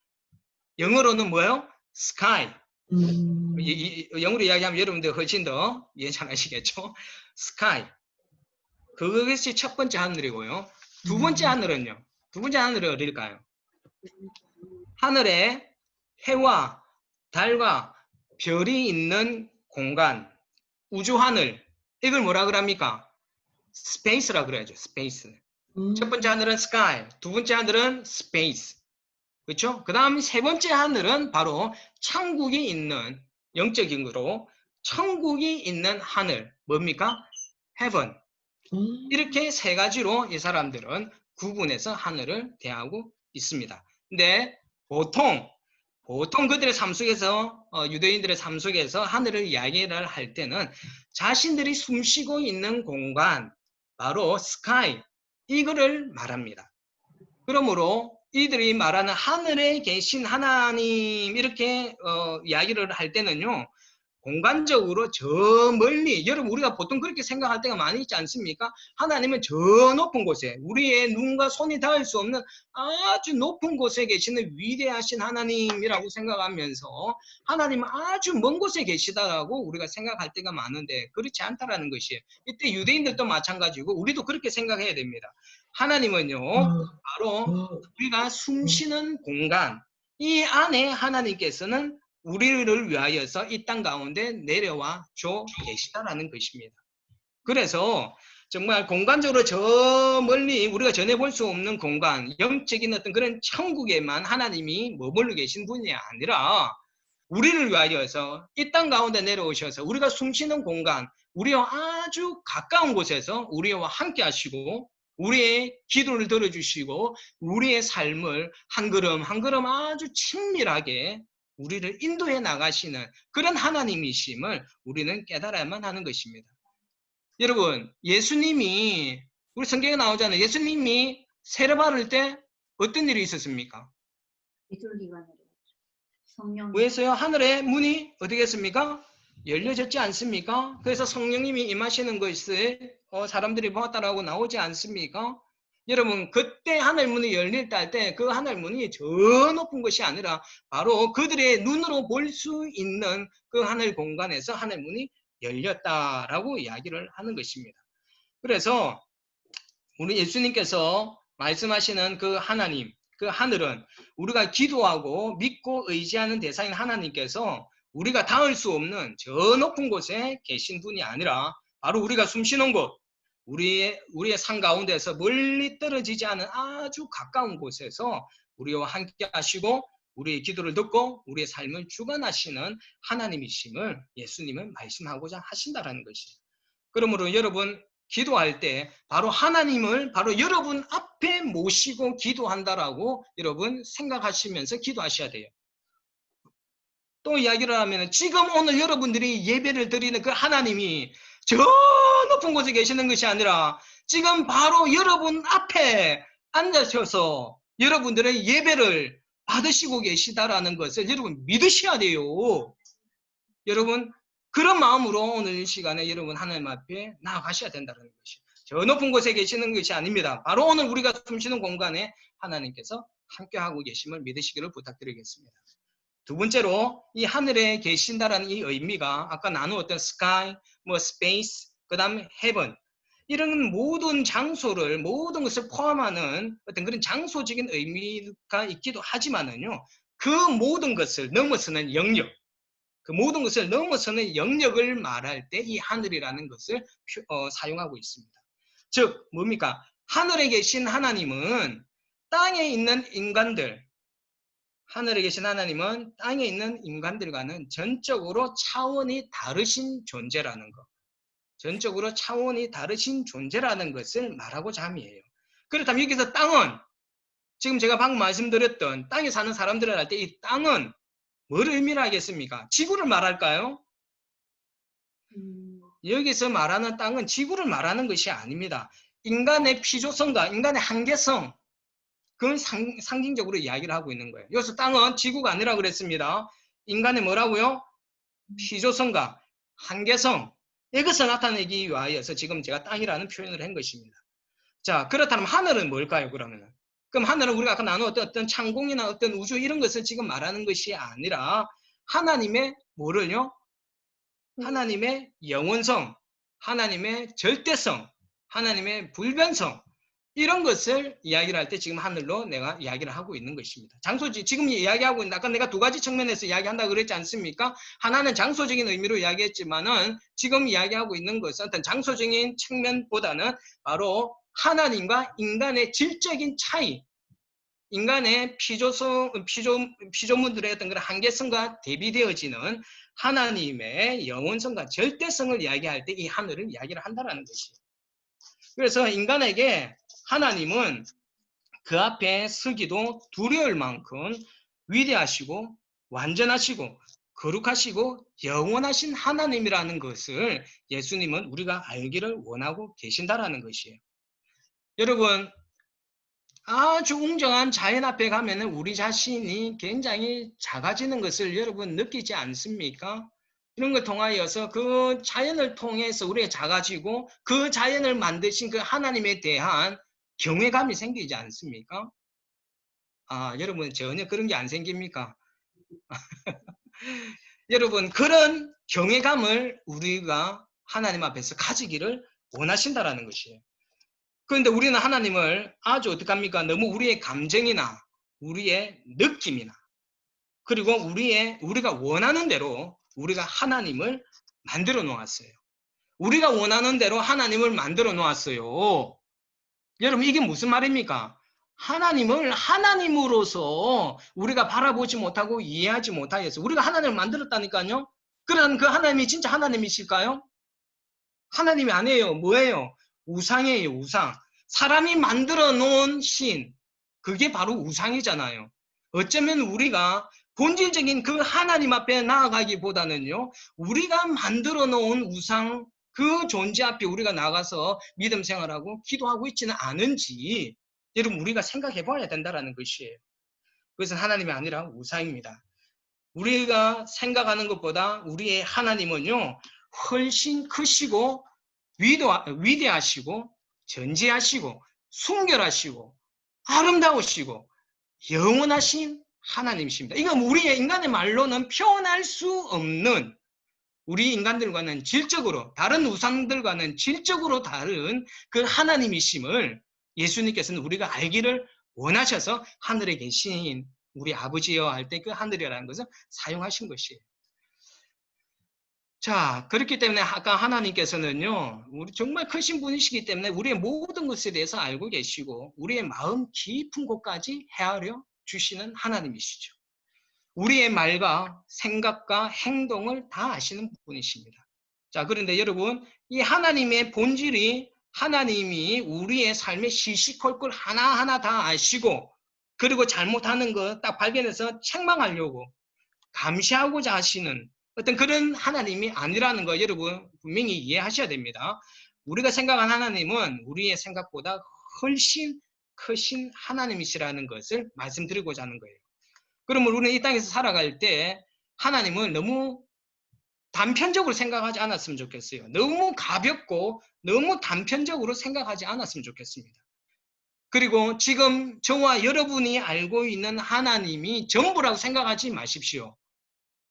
영어로는 뭐예요? sky. 영어로 이야기하면 여러분들 훨씬 더 예찬하시겠죠? sky. 그것이 첫 번째 하늘이고요. 두 번째 하늘은요? 두 번째 하늘은 어딜까요? 하늘에 해와 달과 별이 있는 공간, 우주하늘. 이걸 뭐라 그럽니까? 스페이스라 그래야죠. 스페이스. 첫 번째 하늘은 sky, 두 번째 하늘은 space. 그렇죠? 그 다음 세 번째 하늘은 바로 천국이 있는 영적인 거로 천국이 있는 하늘. 뭡니까? heaven. 이렇게 세 가지로 이 사람들은 구분해서 하늘을 대하고 있습니다. 근데 보통 그들의 삶 속에서 유대인들의 삶 속에서 하늘을 이야기를 할 때는 자신들이 숨쉬고 있는 공간 바로 sky 이거를 말합니다. 그러므로 이들이 말하는 하늘에 계신 하나님 이렇게 이야기를 할 때는요. 공간적으로 저 멀리, 여러분 우리가 보통 그렇게 생각할 때가 많이 있지 않습니까? 하나님은 저 높은 곳에, 우리의 눈과 손이 닿을 수 없는 아주 높은 곳에 계시는 위대하신 하나님이라고 생각하면서 하나님은 아주 먼 곳에 계시다라고 우리가 생각할 때가 많은데 그렇지 않다라는 것이에요. 이때 유대인들도 마찬가지고 우리도 그렇게 생각해야 됩니다. 하나님은요, 바로 우리가 숨쉬는 공간, 이 안에 하나님께서는 우리를 위하여서 이 땅 가운데 내려와 줘 계시다라는 것입니다. 그래서 정말 공간적으로 저 멀리 우리가 전해볼 수 없는 공간, 영적인 어떤 그런 천국에만 하나님이 머물러 계신 분이 아니라 우리를 위하여서 이 땅 가운데 내려오셔서 우리가 숨쉬는 공간, 우리와 아주 가까운 곳에서 우리와 함께 하시고 우리의 기도를 들어주시고 우리의 삶을 한 걸음 한 걸음 아주 친밀하게 우리를 인도해 나가시는 그런 하나님이심을 우리는 깨달아야만 하는 것입니다. 여러분, 예수님이 우리 성경에 나오잖아요. 예수님이 세례 받을 때 어떤 일이 있었습니까? 비둘기가 내려왔죠. 성령. 왜서요? 하늘의 문이 어떻게 했습니까? 열려졌지 않습니까? 그래서 성령님이 임하시는 것을 사람들이 보았다라고 나오지 않습니까? 여러분, 그때 하늘 문이 열릴 때 그 하늘 문이 저 높은 것이 아니라 바로 그들의 눈으로 볼 수 있는 그 하늘 공간에서 하늘 문이 열렸다라고 이야기를 하는 것입니다. 그래서 우리 예수님께서 말씀하시는 그 하나님, 그 하늘은 우리가 기도하고 믿고 의지하는 대상인 하나님께서 우리가 닿을 수 없는 저 높은 곳에 계신 분이 아니라 바로 우리가 숨쉬는 곳, 우리의 산 가운데서 멀리 떨어지지 않은 아주 가까운 곳에서 우리와 함께 하시고 우리의 기도를 듣고 우리의 삶을 주관하시는 하나님이심을 예수님은 말씀하고자 하신다라는 것이에요. 그러므로 여러분 기도할 때 바로 하나님을 바로 여러분 앞에 모시고 기도한다라고 여러분 생각하시면서 기도하셔야 돼요. 또 이야기를 하면 지금 오늘 여러분들이 예배를 드리는 그 하나님이 저 높은 곳에 계시는 것이 아니라 지금 바로 여러분 앞에 앉으셔서 여러분들의 예배를 받으시고 계시다라는 것을 여러분 믿으셔야 돼요. 여러분 그런 마음으로 오늘 이 시간에 여러분 하나님 앞에 나아가셔야 된다는 것이에요. 저 높은 곳에 계시는 것이 아닙니다. 바로 오늘 우리가 숨쉬는 공간에 하나님께서 함께하고 계심을 믿으시기를 부탁드리겠습니다. 두 번째로 이 하늘에 계신다라는 이 의미가 아까 나누었던 sky, space, 그 다음에 heaven 이런 모든 장소를 모든 것을 포함하는 어떤 그런 장소적인 의미가 있기도 하지만은요 그 모든 것을 넘어서는 영역 그 모든 것을 넘어서는 영역을 말할 때 이 하늘이라는 것을 사용하고 있습니다. 즉 뭡니까? 하늘에 계신 하나님은 땅에 있는 인간들 하늘에 계신 하나님은 땅에 있는 인간들과는 전적으로 차원이 다르신 존재라는 것. 전적으로 차원이 다르신 존재라는 것을 말하고자 함이에요. 그렇다면 여기서 땅은 지금 제가 방금 말씀드렸던 땅에 사는 사람들을 할 때 이 땅은 뭘 의미를 하겠습니까? 지구를 말할까요? 여기서 말하는 땅은 지구를 말하는 것이 아닙니다. 인간의 피조성과 인간의 한계성 그걸 상징적으로 이야기를 하고 있는 거예요. 여기서 땅은 지구가 아니라 그랬습니다. 인간의 뭐라고요? 피조성과 한계성 이것을 나타내기 위하여서 지금 제가 땅이라는 표현을 한 것입니다. 자 그렇다면 하늘은 뭘까요? 그러면은 그럼 하늘은 우리가 아까 나누었던 어떤 창공이나 어떤 우주 이런 것을 지금 말하는 것이 아니라 하나님의 뭐를요? 하나님의 영원성, 하나님의 절대성, 하나님의 불변성 이런 것을 이야기를 할 때 지금 하늘로 내가 이야기를 하고 있는 것입니다. 장소지 지금 이야기하고 있는 아까 내가 두 가지 측면에서 이야기한다고 그랬지 않습니까? 하나는 장소적인 의미로 이야기했지만은 지금 이야기하고 있는 것은 어떤 장소적인 측면보다는 바로 하나님과 인간의 질적인 차이, 인간의 피조물들의 어떤 그런 한계성과 대비되어지는 하나님의 영원성과 절대성을 이야기할 때 이 하늘을 이야기를 한다는 것이에요. 그래서 인간에게 하나님은 그 앞에 서기도 두려울 만큼 위대하시고 완전하시고 거룩하시고 영원하신 하나님이라는 것을 예수님은 우리가 알기를 원하고 계신다라는 것이에요. 여러분 아주 웅장한 자연 앞에 가면은 우리 자신이 굉장히 작아지는 것을 여러분 느끼지 않습니까? 이런 걸 통하여서 그 자연을 통해서 우리가 작아지고 그 자연을 만드신 그 하나님에 대한 경외감이 생기지 않습니까? 여러분 전혀 그런 게 안 생깁니까? 여러분 그런 경외감을 우리가 하나님 앞에서 가지기를 원하신다라는 것이에요. 그런데 우리는 하나님을 아주 어떻게 합니까? 너무 우리의 감정이나 우리의 느낌이나 그리고 우리가 원하는 대로 우리가 하나님을 만들어 놓았어요. 우리가 원하는 대로 하나님을 만들어 놓았어요. 여러분 이게 무슨 말입니까? 하나님을 하나님으로서 우리가 바라보지 못하고 이해하지 못하여서 우리가 하나님을 만들었다니까요. 그런 그 하나님이 진짜 하나님이실까요? 하나님이 아니에요. 뭐예요? 우상이에요. 우상. 사람이 만들어 놓은 신. 그게 바로 우상이잖아요. 어쩌면 우리가 본질적인 그 하나님 앞에 나아가기보다는요. 우리가 만들어 놓은 우상 그 존재 앞에 우리가 나가서 믿음 생활하고 기도하고 있지는 않은지 여러분 우리가 생각해 봐야 된다는 것이에요. 그것은 하나님이 아니라 우상입니다. 우리가 생각하는 것보다 우리의 하나님은요. 훨씬 크시고 위대하시고 전지하시고 순결하시고 아름다우시고 영원하신 하나님이십니다. 이건 우리의 인간의 말로는 표현할 수 없는 우리 인간들과는 질적으로 다른 우상들과는 질적으로 다른 그 하나님이심을 예수님께서는 우리가 알기를 원하셔서 하늘에 계신 우리 아버지여 할 때 그 하늘이라는 것을 사용하신 것이에요. 자, 그렇기 때문에 아까 하나님께서는요, 우리 정말 크신 분이시기 때문에 우리의 모든 것에 대해서 알고 계시고 우리의 마음 깊은 곳까지 헤아려 주시는 하나님이시죠. 우리의 말과 생각과 행동을 다 아시는 분이십니다. 자, 그런데 여러분, 이 하나님의 본질이 하나님이 우리의 삶의 시시콜콜 하나하나 다 아시고 그리고 잘못하는 거 딱 발견해서 책망하려고 감시하고자 하시는 어떤 그런 하나님이 아니라는 거 여러분 분명히 이해하셔야 됩니다. 우리가 생각한 하나님은 우리의 생각보다 훨씬 크신 하나님이시라는 것을 말씀드리고자 하는 거예요. 그러면 우리는 이 땅에서 살아갈 때 하나님을 너무 단편적으로 생각하지 않았으면 좋겠어요. 너무 가볍고 너무 단편적으로 생각하지 않았으면 좋겠습니다. 그리고 지금 저와 여러분이 알고 있는 하나님이 전부라고 생각하지 마십시오.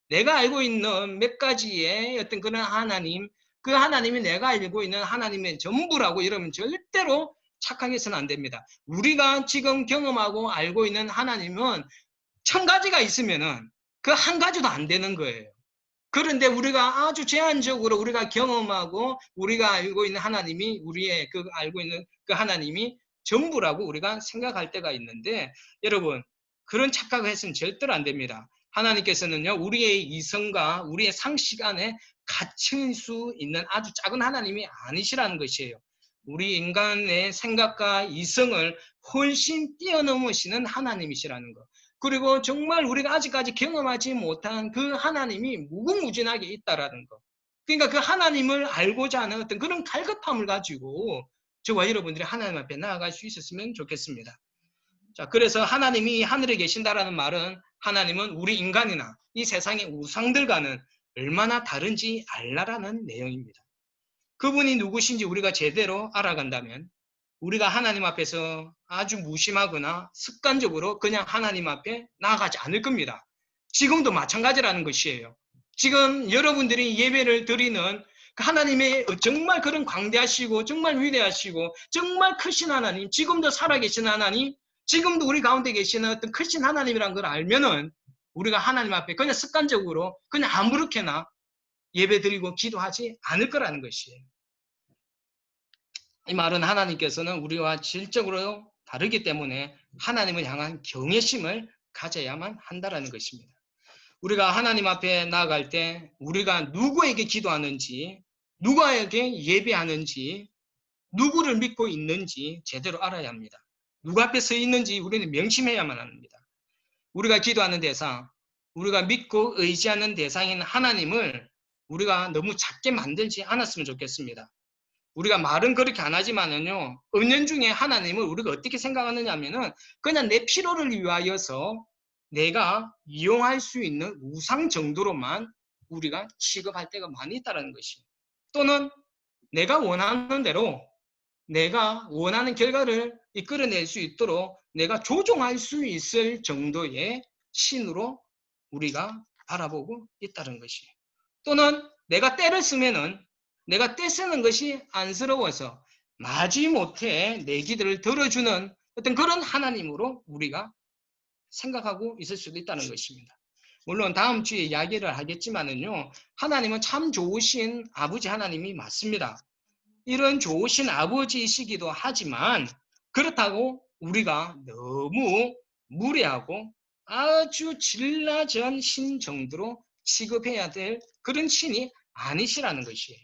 내가 알고 있는 몇 가지의 어떤 그런 하나님, 그 하나님이 내가 알고 있는 하나님의 전부라고 이러면 절대로 착각해서는 안 됩니다. 우리가 지금 경험하고 알고 있는 하나님은 1000가지가 있으면은 그 한 가지도 안 되는 거예요. 그런데 우리가 아주 제한적으로 우리가 경험하고 우리가 알고 있는 하나님이 우리의 그 알고 있는 그 하나님이 전부라고 우리가 생각할 때가 있는데 여러분 그런 착각을 했으면 절대로 안 됩니다. 하나님께서는요 우리의 이성과 우리의 상식 안에 갇힐 수 있는 아주 작은 하나님이 아니시라는 것이에요. 우리 인간의 생각과 이성을 훨씬 뛰어넘으시는 하나님이시라는 것. 그리고 정말 우리가 아직까지 경험하지 못한 그 하나님이 무궁무진하게 있다라는 것. 그러니까 그 하나님을 알고자 하는 어떤 그런 갈급함을 가지고 저와 여러분들이 하나님 앞에 나아갈 수 있었으면 좋겠습니다. 자, 그래서 하나님이 하늘에 계신다라는 말은 하나님은 우리 인간이나 이 세상의 우상들과는 얼마나 다른지 알라라는 내용입니다. 그분이 누구신지 우리가 제대로 알아간다면 우리가 하나님 앞에서 아주 무심하거나 습관적으로 그냥 하나님 앞에 나아가지 않을 겁니다. 지금도 마찬가지라는 것이에요. 지금 여러분들이 예배를 드리는 하나님의 정말 그런 광대하시고 정말 위대하시고 정말 크신 하나님, 지금도 살아계신 하나님, 지금도 우리 가운데 계시는 어떤 크신 하나님이라는 걸 알면은 우리가 하나님 앞에 그냥 습관적으로 그냥 아무렇게나 예배 드리고 기도하지 않을 거라는 것이에요. 이 말은 하나님께서는 우리와 질적으로 다르기 때문에 하나님을 향한 경외심을 가져야만 한다는 것입니다. 우리가 하나님 앞에 나아갈 때 우리가 누구에게 기도하는지, 누구에게 예배하는지, 누구를 믿고 있는지 제대로 알아야 합니다. 누구 앞에 서 있는지 우리는 명심해야만 합니다. 우리가 기도하는 대상, 우리가 믿고 의지하는 대상인 하나님을 우리가 너무 작게 만들지 않았으면 좋겠습니다. 우리가 말은 그렇게 안 하지만은요, 은연중에 하나님을 우리가 어떻게 생각하느냐 하면은 그냥 내 필요를 위하여서 내가 이용할 수 있는 우상 정도로만 우리가 취급할 때가 많이 있다는 것이. 또는 내가 원하는 대로 내가 원하는 결과를 이끌어낼 수 있도록 내가 조종할 수 있을 정도의 신으로 우리가 바라보고 있다는 것이. 또는 내가 때를 쓰면은 내가 때 쓰는 것이 안쓰러워서 마지못해 내 기도를 들어주는 어떤 그런 하나님으로 우리가 생각하고 있을 수도 있다는 것입니다. 물론 다음 주에 이야기를 하겠지만은요, 하나님은 참 좋으신 아버지 하나님이 맞습니다. 이런 좋으신 아버지이시기도 하지만 그렇다고 우리가 너무 무례하고 아주 질라전 신 정도로 취급해야 될 그런 신이 아니시라는 것이에요.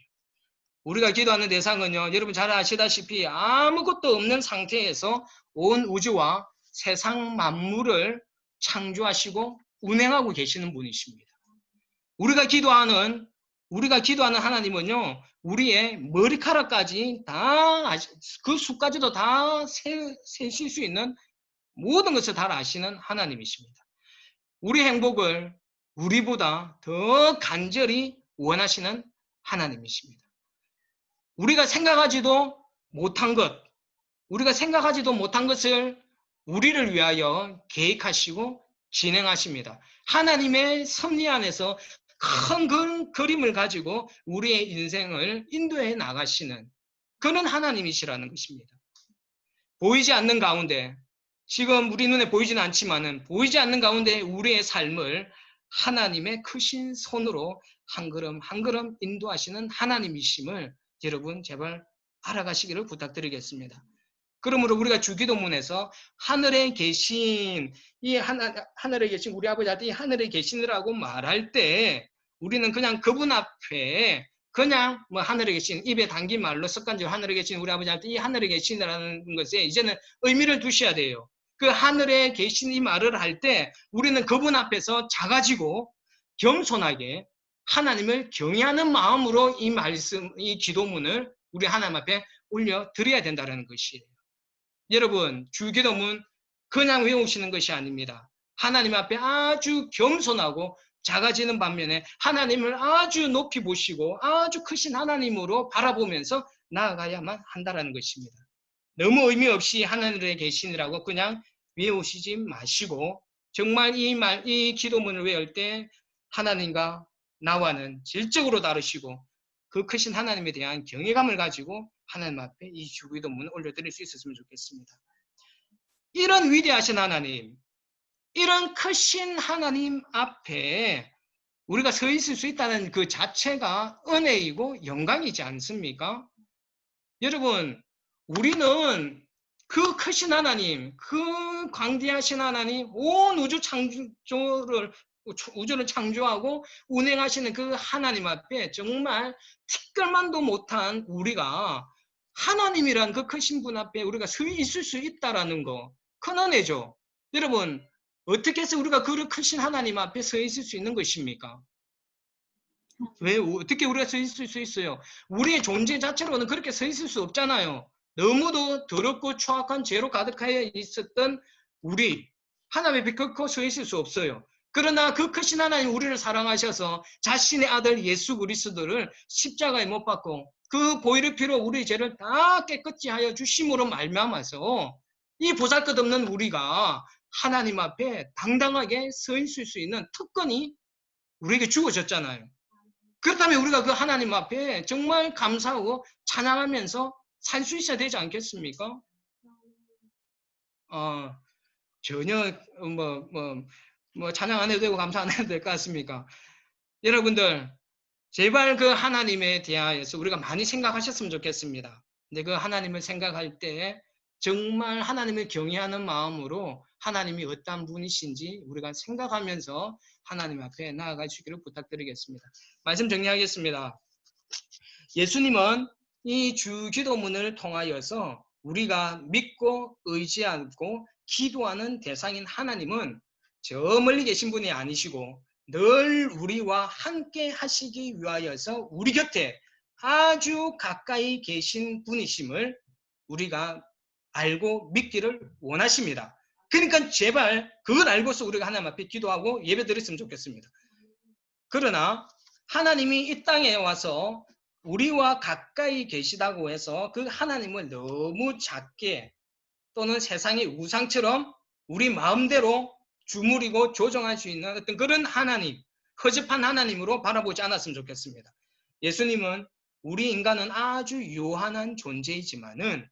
우리가 기도하는 대상은요, 여러분 잘 아시다시피 아무것도 없는 상태에서 온 우주와 세상 만물을 창조하시고 운행하고 계시는 분이십니다. 우리가 기도하는 하나님은요, 우리의 머리카락까지 다, 그 수까지도 다 세실 수 있는 모든 것을 다 아시는 하나님이십니다. 우리 행복을 우리보다 더 간절히 원하시는 하나님이십니다. 우리가 생각하지도 못한 것을 우리를 위하여 계획하시고 진행하십니다. 하나님의 섭리 안에서 큰 그림을 가지고 우리의 인생을 인도해 나가시는 그런 하나님이시라는 것입니다. 보이지 않는 가운데, 지금 우리 눈에 보이지는 않지만은 보이지 않는 가운데 우리의 삶을 하나님의 크신 손으로 한 걸음 한 걸음 인도하시는 하나님이심을 여러분 제발 알아가시기를 부탁드리겠습니다. 그러므로 우리가 주기도문에서 하늘에 계신 하늘에 계신 우리 아버지한테 이 하늘에 계시느라고 말할 때 우리는 그냥 그분 앞에 그냥 뭐 하늘에 계신 입에 담긴 말로 습관적으로 하늘에 계신 우리 아버지한테 이 하늘에 계시느라는 것에 이제는 의미를 두셔야 돼요. 그 하늘에 계신 이 말을 할 때 우리는 그분 앞에서 작아지고 겸손하게 하나님을 경외하는 마음으로 이 말씀, 이 기도문을 우리 하나님 앞에 올려 드려야 된다는 것이에요. 여러분, 주기도문 그냥 외우시는 것이 아닙니다. 하나님 앞에 아주 겸손하고 작아지는 반면에 하나님을 아주 높이 보시고 아주 크신 하나님으로 바라보면서 나아가야만 한다는 것입니다. 너무 의미 없이 하늘에 계시느라고 그냥 외우시지 마시고 정말 이 기도문을 외울 때 하나님과 나와는 질적으로 다르시고 그 크신 하나님에 대한 경외감을 가지고 하나님 앞에 이 주기도문을 올려드릴 수 있었으면 좋겠습니다. 이런 위대하신 하나님, 이런 크신 하나님 앞에 우리가 서 있을 수 있다는 그 자체가 은혜이고 영광이지 않습니까? 여러분, 우리는 그 크신 하나님, 그 광대하신 하나님, 온 우주를 창조하고 운행하시는 그 하나님 앞에 정말 티끌만도 못한 우리가 하나님이란 그 크신 분 앞에 우리가 서 있을 수 있다라는 거, 큰 은혜죠. 여러분, 어떻게 해서 우리가 그 크신 하나님 앞에 서 있을 수 있는 것입니까? 왜 어떻게 우리가 서 있을 수 있어요? 우리의 존재 자체로는 그렇게 서 있을 수 없잖아요. 너무도 더럽고 추악한 죄로 가득하여 있었던 우리 하나님 앞에 결코 서 있을 수 없어요. 그러나 그 크신 하나님 우리를 사랑하셔서 자신의 아들 예수 그리스도를 십자가에 못 박고 그 보혈의 피로 우리의 죄를 다 깨끗이 하여 주심으로 말미암아서 이 보잘것없는 우리가 하나님 앞에 당당하게 서 있을 수 있는 특권이 우리에게 주어졌잖아요. 그렇다면 우리가 그 하나님 앞에 정말 감사하고 찬양하면서 살 수 있어야 되지 않겠습니까? 전혀 찬양 안 해도 되고 감사 안 해도 될 것 같습니까? 여러분들 제발 그 하나님에 대하여서 우리가 많이 생각하셨으면 좋겠습니다. 근데 그 하나님을 생각할 때 정말 하나님을 경외하는 마음으로 하나님이 어떤 분이신지 우리가 생각하면서 하나님 앞에 나아가 주기를 부탁드리겠습니다. 말씀 정리하겠습니다. 예수님은 이 주기도문을 통하여서 우리가 믿고 의지하고 기도하는 대상인 하나님은 저 멀리 계신 분이 아니시고 늘 우리와 함께 하시기 위하여서 우리 곁에 아주 가까이 계신 분이심을 우리가 알고 믿기를 원하십니다. 그러니까 제발 그걸 알고서 우리가 하나님 앞에 기도하고 예배드렸으면 좋겠습니다. 그러나 하나님이 이 땅에 와서 우리와 가까이 계시다고 해서 그 하나님을 너무 작게 또는 세상의 우상처럼 우리 마음대로 주무리고 조정할 수 있는 어떤 그런 하나님, 허접한 하나님으로 바라보지 않았으면 좋겠습니다. 예수님은 우리 인간은 아주 요한한 존재이지만은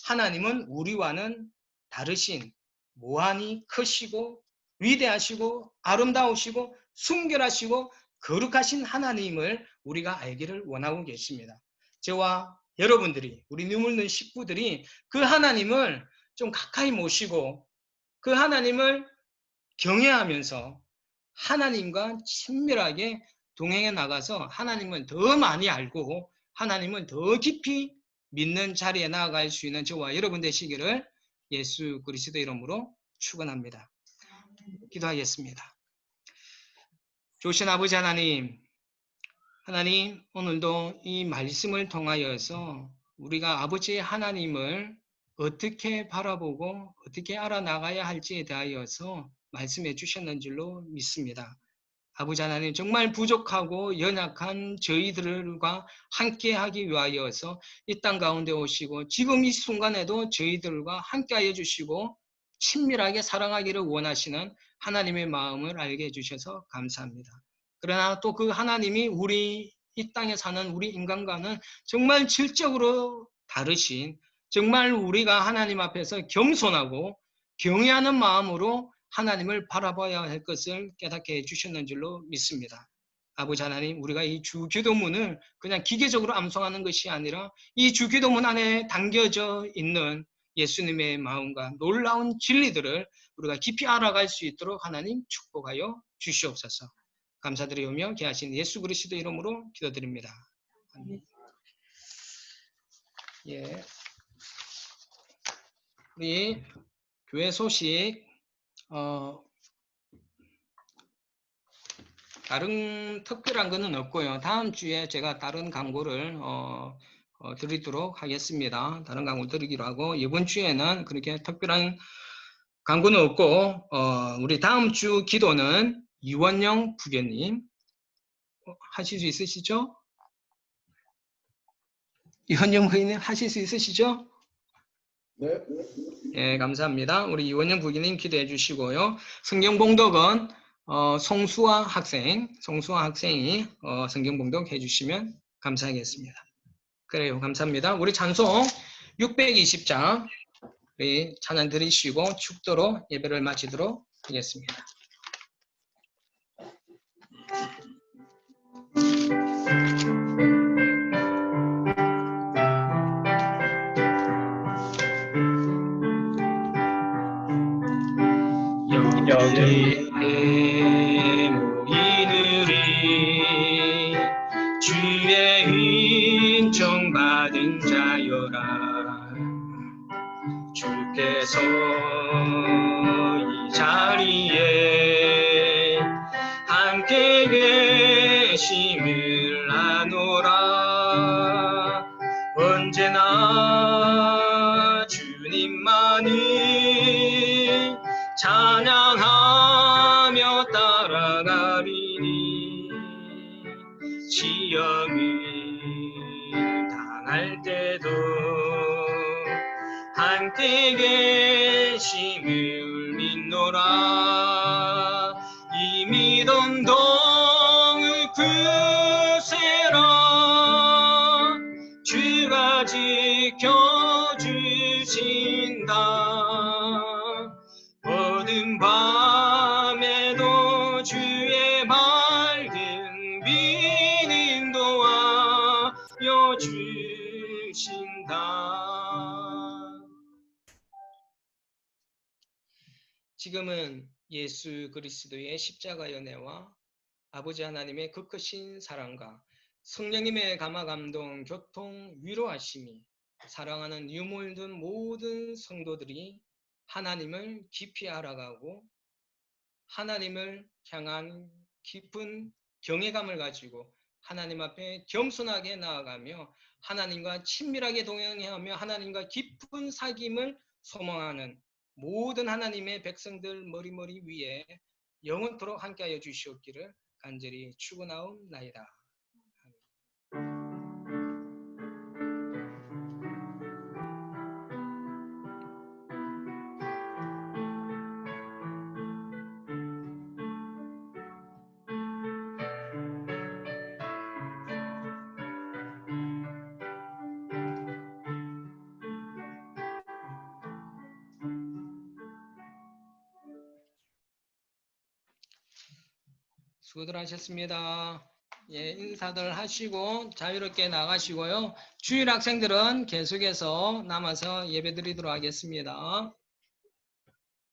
하나님은 우리와는 다르신 무한히 크시고 위대하시고 아름다우시고 순결하시고 거룩하신 하나님을 우리가 알기를 원하고 계십니다. 저와 여러분들이, 우리 눈물는 식구들이 그 하나님을 좀 가까이 모시고 그 하나님을 경외하면서 하나님과 친밀하게 동행해 나가서 하나님을 더 많이 알고 하나님을 더 깊이 믿는 자리에 나아갈 수 있는 저와 여러분 되시기를 예수 그리스도 이름으로 축원합니다. 기도하겠습니다. 좋으신 아버지 하나님, 하나님 오늘도 이 말씀을 통하여서 우리가 아버지 하나님을 어떻게 바라보고 어떻게 알아나가야 할지에 대하여서 말씀해 주셨는 줄로 믿습니다. 아버지 하나님 정말 부족하고 연약한 저희들과 함께하기 위하여서 이 땅 가운데 오시고 지금 이 순간에도 저희들과 함께하여 주시고 친밀하게 사랑하기를 원하시는 하나님의 마음을 알게 해주셔서 감사합니다. 그러나 또 그 하나님이 우리 이 땅에 사는 우리 인간과는 정말 질적으로 다르신, 정말 우리가 하나님 앞에서 겸손하고 경외하는 마음으로 하나님을 바라봐야 할 것을 깨닫게 해주셨는 줄로 믿습니다. 아버지 하나님, 우리가 이 주기도문을 그냥 기계적으로 암송하는 것이 아니라 이 주기도문 안에 담겨져 있는 예수님의 마음과 놀라운 진리들을 우리가 깊이 알아갈 수 있도록 하나님 축복하여 주시옵소서. 감사드리오며 귀하신 예수 그리스도 이름으로 기도드립니다. 아멘. 예. 우리 교회 소식 다른 특별한 거는 없고요. 다음 주에 제가 다른 광고를 드리도록 하겠습니다. 다른 광고 드리기로 하고 이번 주에는 그렇게 특별한 광고는 없고 우리 다음 주 기도는 이원영 부교님 하실 수 있으시죠? 이원영 부교님 하실 수 있으시죠? 네. 예, 감사합니다. 우리 이원영 부교님 기도해 주시고요. 성경 봉독은 송수아 학생이 성경 봉독해 주시면 감사하겠습니다. 그래요. 감사합니다. 우리 찬송 620장 우리 찬양 드리시고 축도로 예배를 마치도록 하겠습니다. 여기에 모이느니 주의 인정받은 자여라. 주께서 이 자리에 함께 계심을 아노라. 언제나 주님만이 찬양하며 따라가리니 시험을 당할 때도 함께 계심을 믿노라. 이 믿음 동을 굳세라. 주가 지켜주신다. 어두운 밤에도 주의 밝은 빛 인도하여 주신다. 지금은 예수 그리스도의 십자가 연애와 아버지 하나님의 그 크신 사랑과 성령님의 감화 감동 교통 위로하심이 사랑하는 유물든 모든 성도들이 하나님을 깊이 알아가고 하나님을 향한 깊은 경외감을 가지고 하나님 앞에 겸손하게 나아가며 하나님과 친밀하게 동행하며 하나님과 깊은 사귐을 소망하는 모든 하나님의 백성들 머리머리 위에 영원토록 함께하여 주시옵기를 간절히 축원하옵나이다. 수고들 하셨습니다. 예, 인사들 하시고 자유롭게 나가시고요. 주일 학생들은 계속해서 남아서 예배 드리도록 하겠습니다.